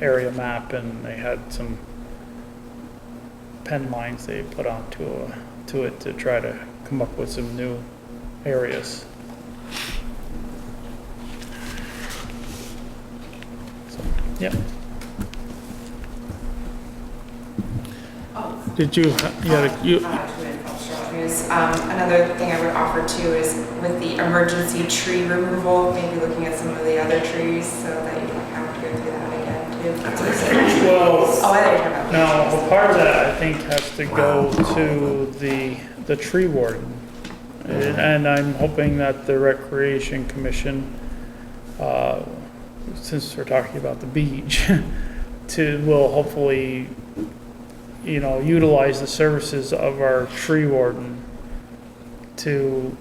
area map, and they had some pen lines they put onto it to try to come up with some new areas. So, yep. Did you, Another thing I would offer too is with the emergency tree removal, maybe looking at some of the other trees so that you don't have to go through that again too. well, Oh, I thought you were talking about. no, well, part of that, I think, has to go to the tree warden. And I'm hoping that the Recreation Commission, since we're talking about the beach, will hopefully, utilize the services of our tree warden to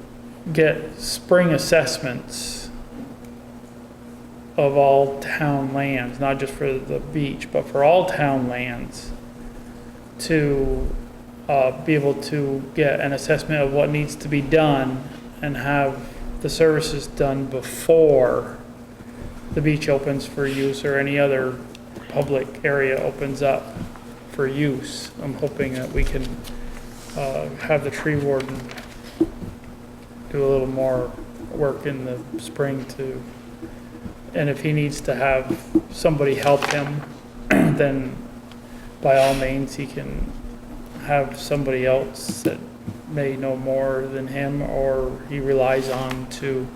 get spring assessments of all town lands, not just for the beach, but for all town lands, to be able to get an assessment of what needs to be done and have the services done before the beach opens for use or any other public area opens up for use. I'm hoping that we can have the tree warden do a little more work in the spring too. And if he needs to have somebody help him, then by all means, he can have somebody else that may know more than him or he relies on to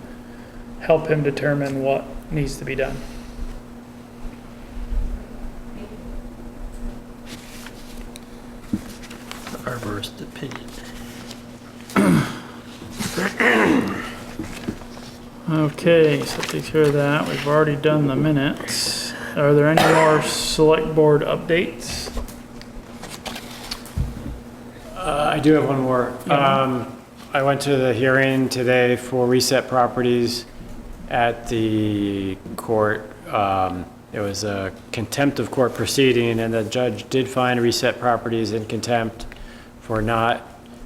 help him determine what needs to be done. Arborist opinion. Okay, so take care of that. We've already done the minutes. Are there any more select board updates? I do have one more. I went to the hearing today for reset properties at the court. It was a contempt of court proceeding, and the judge did find reset properties in contempt for not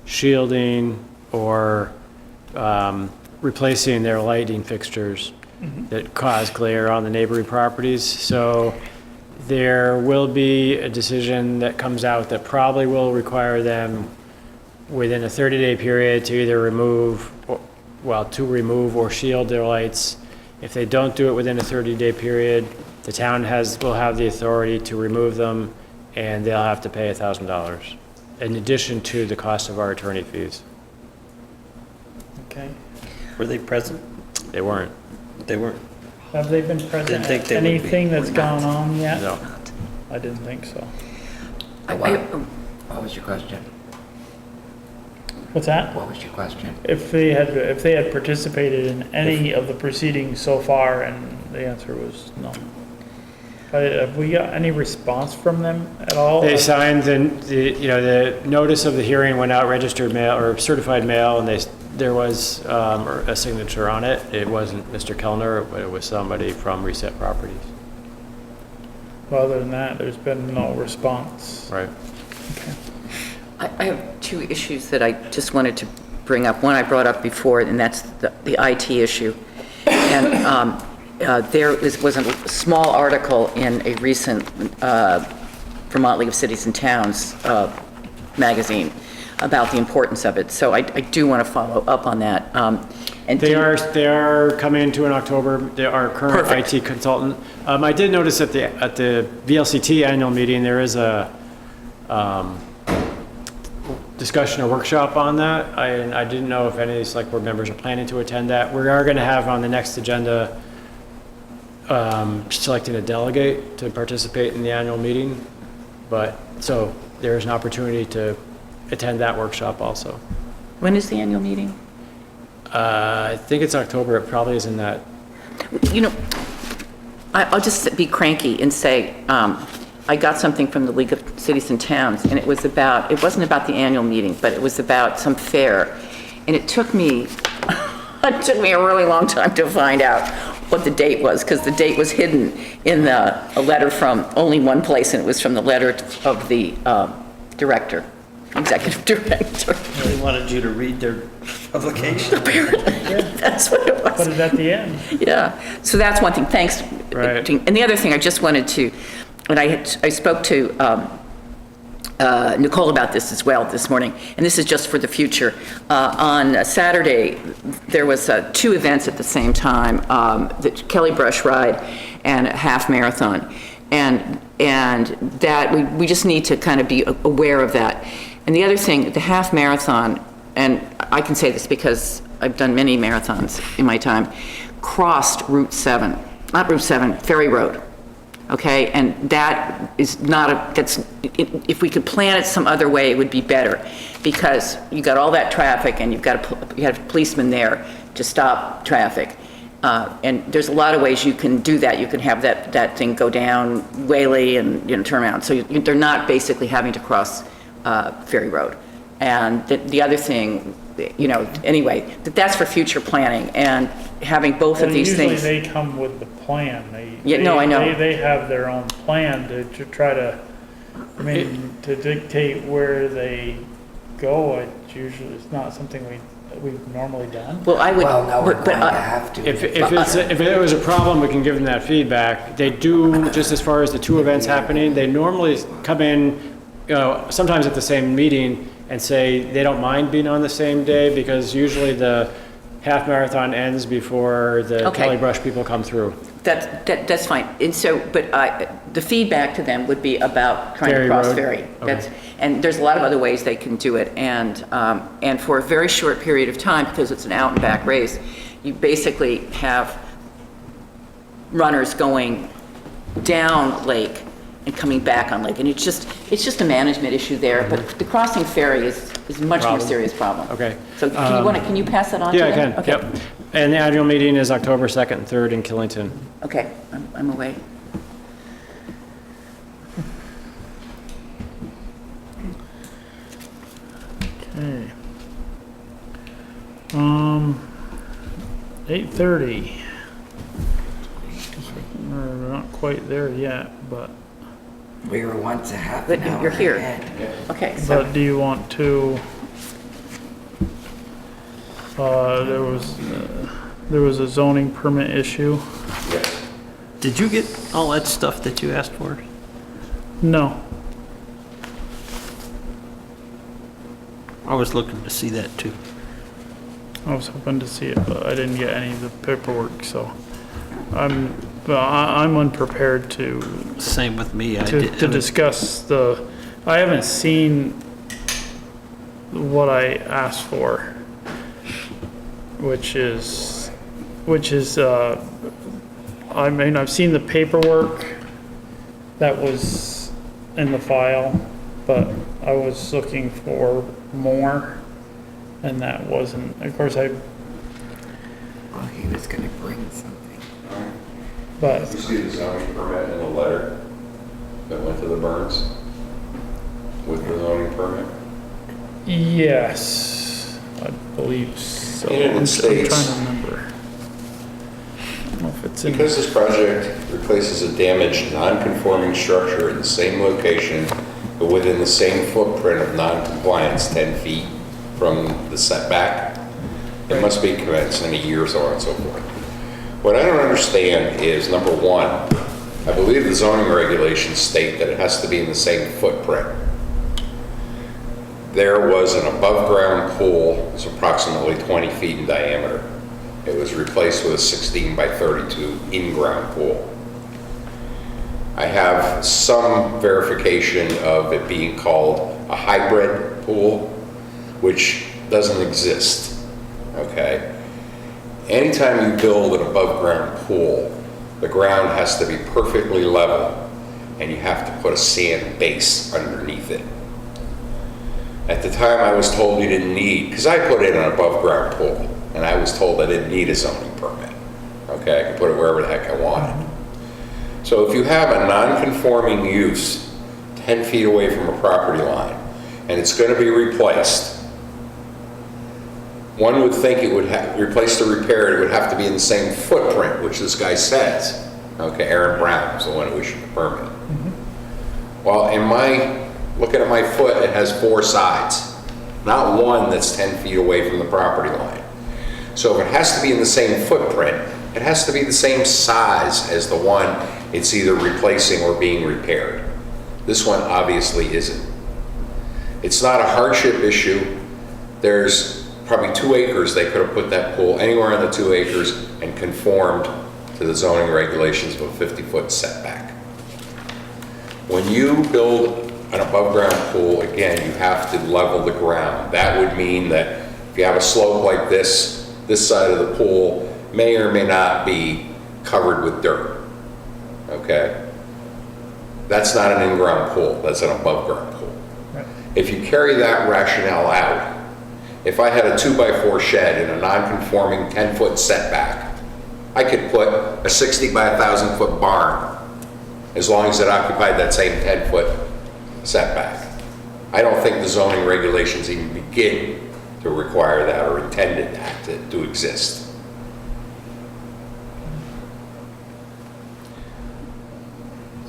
shielding or replacing their lighting fixtures that cause glare on the neighboring properties. So there will be a decision that comes out that probably will require them within a 30-day period to either remove, to remove or shield their lights. If they don't do it within a 30-day period, the town will have the authority to remove them, and they'll have to pay $1,000, in addition to the cost of our attorney fees. Okay. Were they present? They weren't. They weren't. Have they been present Didn't think at they would be. anything that's gone on yet? No. I didn't think so. What was your question? What's that? What was your question? If they had participated in any of the proceedings so far, and the answer was no. Have we got any response from them at all? They signed the notice of the hearing went out registered mail or certified mail, and there was a signature on it. It wasn't Mr. Kellner, but it was somebody from Reset Properties. Well, other than that, there's been no response. Right. I have two issues that I just wanted to bring up. One I brought up before, and that's the IT issue. And there was a small article in a recent Vermont League of Cities and Towns magazine about the importance of it. So I do want to follow up on that. And They are coming to in October. They are current Perfect. IT consultant. I did notice at the VLCT annual meeting, there is a discussion or workshop on that. I didn't know if any select board members are planning to attend that. We are going to have on the next agenda selecting a delegate to participate in the annual meeting. So there is an opportunity to attend that workshop also. when is the annual meeting? I think it's October. It probably is in that. You know, I'll just be cranky and say, I got something from the League of Cities and Towns, and it wasn't about the annual meeting, but it was about some fair. And it took me a really long time to find out what the date was, because the date was hidden in a letter from only one place, and it was from the letter of the executive director. They wanted you to read their publication. Apparently, that's what it was. Put it at the end. Yeah, so that's one thing, thanks. Right. And the other thing I just wanted to, and I spoke to Nicole about this as well this morning, and this is just for the future. On Saturday, there was 2 events at the same time, the Kelly Brush Ride and a half marathon. And that, we just need to kind of be aware of that. And the other thing, the half marathon, and I can say this because I've done many marathons in my time, crossed Ferry Road. Okay, and that is not if we could plan it some other way, it would be better, because you got all that traffic and you have policemen there to stop traffic. And there's a lot of ways you can do that. You can have that thing go down Whaley and turn around. So they're not basically having to cross Ferry Road. And the other thing, anyway, that's for future planning, and having both of these things. Usually they come with the plan. I know. They have their own plan to try to, to dictate where they go. It's not something we've normally done. Well, I would. Well, no, we're going to have to. If it was a problem, we can give them that feedback. They do, just as far as the 2 events happening, they normally come in, sometimes at the same meeting and say they don't mind being on the same day, because usually the half marathon ends before the Kelly Brush people come through. That's fine. And so, but the feedback to them would be about trying to cross Ferry. Okay. And there's a lot of other ways they can do it. And for a very short period of time, because it's an out and back race, you basically have runners going down Lake and coming back on Lake. And it's just a management issue there. But the crossing Ferry is a much more serious problem. Okay. So can you pass that on to Yeah, I them? can. Okay. Yep. And the annual meeting is October 2nd and 3rd in Killington. Okay, I'm away. Okay. 8:30. We're not quite there yet, but We were once a half But an hour you're here. ahead. Okay, so. do you want to? There was a zoning permit issue. Did you get all that stuff that you asked for? No. I was looking to see that too. I was hoping to see it, but I didn't get any of the paperwork, so I'm unprepared to Same with me. to discuss I haven't seen what I asked for, which is, I mean, I've seen the paperwork that was in the file, but I was looking for more, and that wasn't, of course, Well, he was gonna bring something. but, You see the zoning permit in the letter that went to the Burns with the zoning permit? yes, I believe so. And it I'm trying states- to remember. I don't know if it's in. Because this project replaces a damaged, non-conforming structure in the same location, but within the same footprint of non-compliance, 10 feet from the setback, it must be commenced in a year, so on and so forth. What I don't understand is, number one, I believe the zoning regulations state that it has to be in the same footprint. There was an above-ground pool, it's approximately 20 feet in diameter. It was replaced with a 16 by 32 in-ground pool. I have some verification of it being called a hybrid pool, which doesn't exist, okay? Anytime you build an above-ground pool, the ground has to be perfectly level, and you have to put a sand base underneath it. At the time, I was told you didn't need, because I put in an above-ground pool, and I was told I didn't need a zoning permit. Okay, I could put it wherever the heck I wanted. So if you have a non-conforming use 10 feet away from a property line, and it's going to be replaced, one would think it would have, replaced or repaired, it would have to be in the same footprint, which this guy says. Okay, Aaron Brown is the one who issued the permit. Well, in my, looking at my foot, it has 4 sides, not one that's 10 feet away from the property line. So if it has to be in the same footprint, it has to be the same size as the one it's either replacing or being repaired. This one obviously isn't. It's not a hardship issue. There's probably 2 acres they could have put that pool anywhere in the 2 acres and conformed to the zoning regulations of a 50-foot setback. When you build an above-ground pool, again, you have to level the ground. That would mean that if you have a slope like this side of the pool may or may not be covered with dirt, okay? That's not an in-ground pool, that's an above-ground pool. Right. If you carry that rationale out, if I had a 2x4 shed in a non-conforming 10-foot setback, I could put a 60 by 1,000-foot barn as long as it occupied that same 10-foot setback. I don't think the zoning regulations even begin to require that or intended that to exist.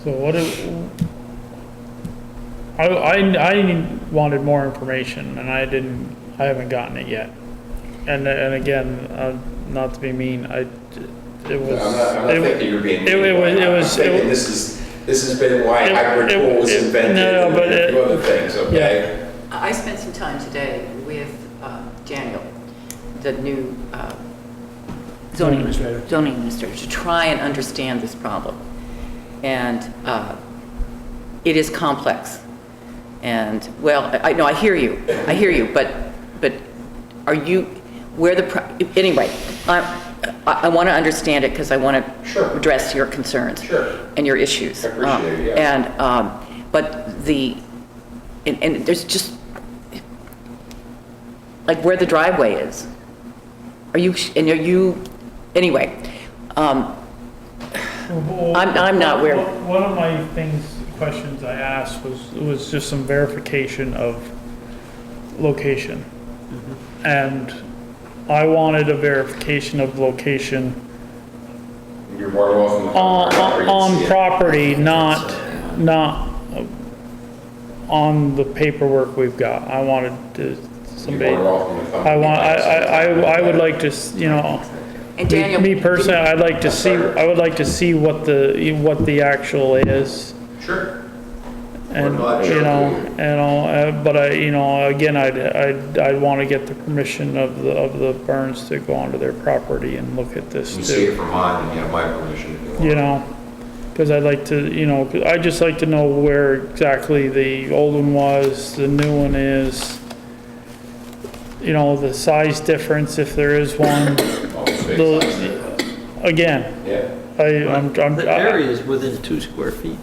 So what I wanted more information, and I haven't gotten it yet. And again, not to be mean, it was. I'm not thinking you're being mean. It was. This has been why hybrid pool was invented and a few other things, okay? Yeah. I spent some time today with Daniel, the new zoning administrator, to try and understand this problem. And it is complex. And, well, I hear you, but are you, anyway, I want to understand it because I want to address your concerns and your issues. I appreciate it, yes. But and there's just, like where the driveway is. Anyway, I'm not where. One of my questions I asked was just some verification of location. And I wanted a verification of location You're more than welcome to come wherever you on see it. property, not on the paperwork we've got. I wanted to, somebody, You're more than welcome to come. I would like to, And Daniel, me personally, I would like to see what the actual is. Sure. And, not you know, joking. but again, I'd want to get the permission of the Burns to go onto their property and look at this You see it too. from mine, and you have my permission if you want. You know, because I'd like to, 'cause I'd just like to know where exactly the old one was, the new one is, the size difference, if there is one. Oh, it's big size difference. Again, Yeah, The area is within 2 square feet.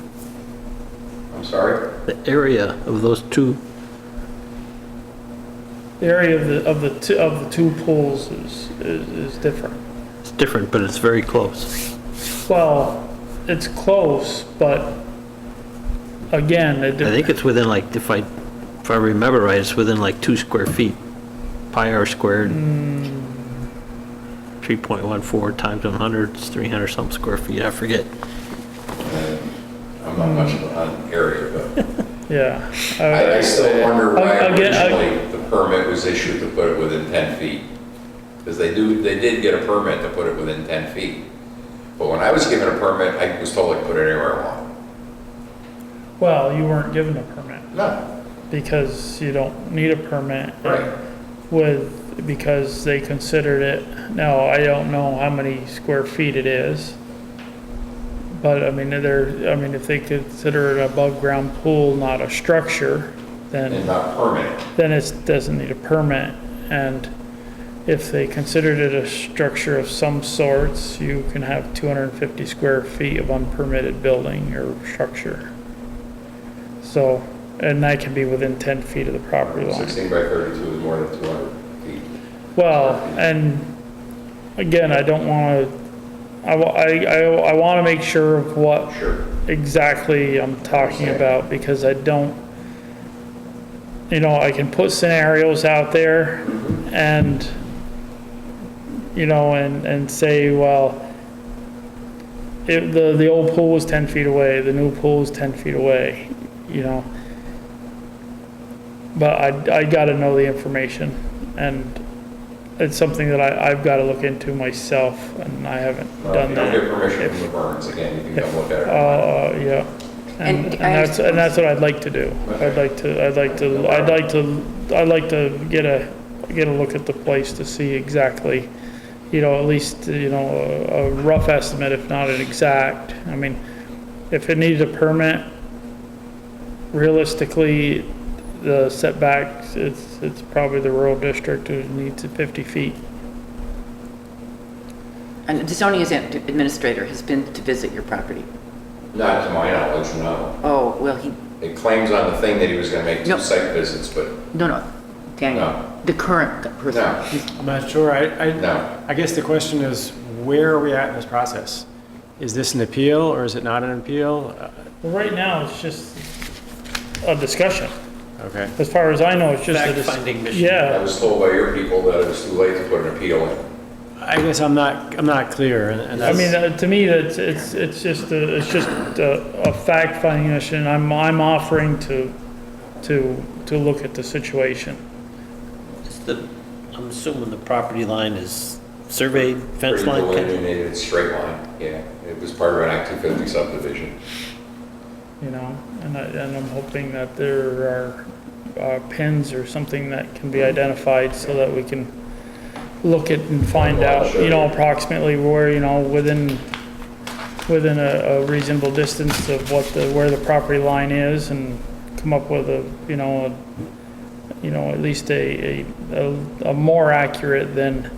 I'm sorry? The area of those two, the area of the two pools is different. it's different, but it's very close. Well, it's close, but again, I think it's within like, if I remember right, it's within like 2 square feet. Pi r squared. 3.14 times 100 is 300 some square feet, I forget. I'm not much of an area, but yeah. I still wonder why Again, originally the permit was issued to put it within 10 feet. Because they did get a permit to put it within 10 feet. But when I was given a permit, I was told I could put it anywhere I want. Well, you weren't given a permit No. because you don't need a permit. Right. Because they considered it, now, I don't know how many square feet it is. But if they consider it an above ground pool, not a structure, And then not permanent. it doesn't need a permit. And if they considered it a structure of some sorts, you can have 250 square feet of unpermitted building or structure. So, and that can be within 10 feet of the property line. 16 by 32 is more than 200 feet. Well, and again, I don't want to, I want to make sure of what Sure. exactly I'm talking about, because I don't, I can put scenarios out there and, and say, well, if the old pool was 10 feet away, the new pool is 10 feet away, But I gotta know the information, and it's something that I've gotta look into myself, and I haven't Well, done if you don't that. get permission from the Burns, again, you can come look at it. Yeah. And And that's what I'd like to do. I'd like to get a look at the place to see exactly, at least, a rough estimate, if not an exact. I mean, if it needed a permit, realistically, the setbacks, it's probably the rural district who needs it 50 feet. And the zoning administrator has been to visit your property? Not to my knowledge, no. Oh, well, It claims on the thing that he was gonna make 2 No. site visits, but no, Daniel, No. the current person. No. I'm not sure. No. I guess the question is, where are we at in this process? Is this an appeal or is it not an appeal? Well, right now, it's just a discussion. Okay. As far as I know, it's just a Fact-finding mission. I Yeah, was told by your people that it was too late to put an appeal in. I guess I'm not clear, and I that's. mean, to me, it's just a fact-finding mission. I'm offering to look at the situation. I'm assuming the property line is surveyed, fence Pretty line. delineated, straight line, yeah. It was part of an Act 250 subdivision. And I'm hoping that there are pins or something that can be identified so that we can look at and find out, approximately where, within a reasonable distance of where the property line is, and come up with at least a more accurate than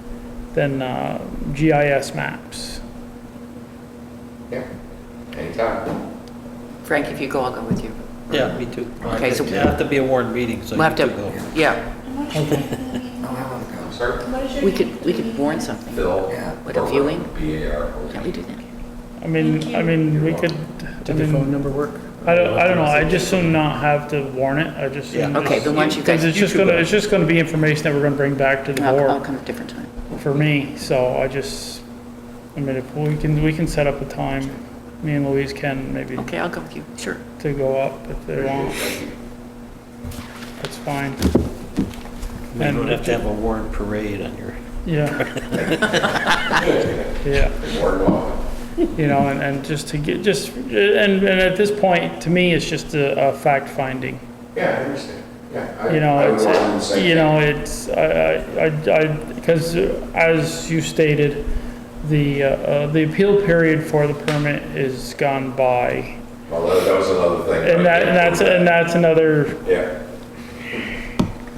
GIS maps. Yeah, anytime. Frank, if you go, I'll go with you. Yeah, me too. Okay, so- It have to be a warned meeting, so We'll you have two to, go. yeah, I'm sorry? we could warn something. Phil? Yeah. What, a viewing? B-A-R. Can't we do that? I mean, we could, Did the phone number work? I don't know, I just soon not have to warn it, I just. Yeah. Okay, then why don't you guys- Because it's just gonna be information that we're gonna bring back to the I'll board come at a different time. for me, so if we can set up a time, me and Louise can maybe Okay, I'll go with you, sure. to go up if they want, that's fine. We don't have to have a warrant parade on your, Yeah. Yeah, More than welcome. you know, and just to get, and at this point, to me, it's just a fact finding. Yeah, I understand. Yeah. You know, I would want to do the it's, same you thing. know, it's, because as you stated, the appeal period for the permit is gone by. Well, that was another thing. And that's another, Yeah,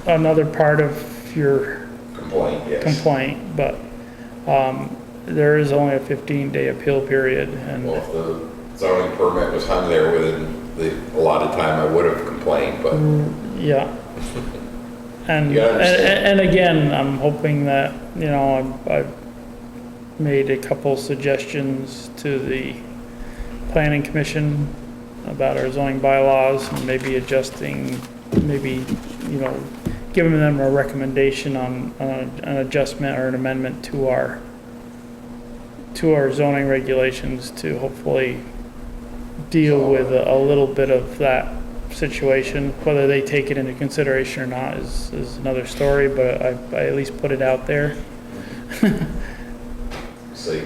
another part of your complaint, yes. complaint, but, there is only a 15-day appeal period, and, Well, if the zoning permit was hung there within the allotted time, I would have complained, but yeah. And, You understand. and again, I'm hoping that, you know, I've made a couple suggestions to the planning commission about our zoning bylaws, and maybe adjusting, maybe, you know, giving them a recommendation on an adjustment or an amendment to our zoning regulations to hopefully deal with a little bit of that situation. Whether they take it into consideration or not is another story, but I at least put it out there. see,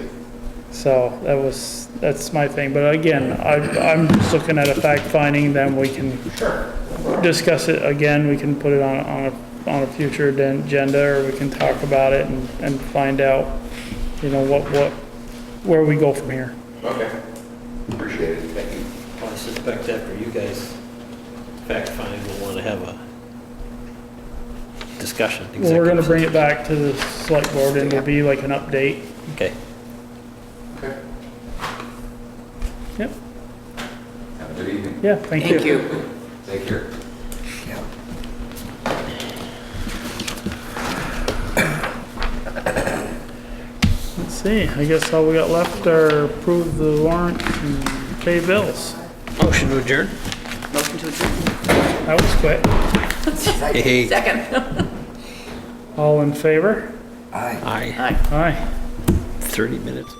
So that's my thing. But again, I'm just looking at a fact finding, then we can discuss it again. We can put it on a future agenda, or we can talk about it and find out, you know, where we go from here. okay. Appreciate it, thank you. I suspect after you guys fact finding, we'll want to have a discussion. Well, we're gonna executive bring it back to the select board, and it'll be like an update. session. Okay. Okay. Yep, Have a good evening. yeah, thank you. Take care. Let's see, I guess all we got left are approve the warrants and pay bills. Motion to adjourn? Motion to adjourn. That was quick. Hey. Second. All in favor? Aye. Aye. Aye. Aye. 30 minutes.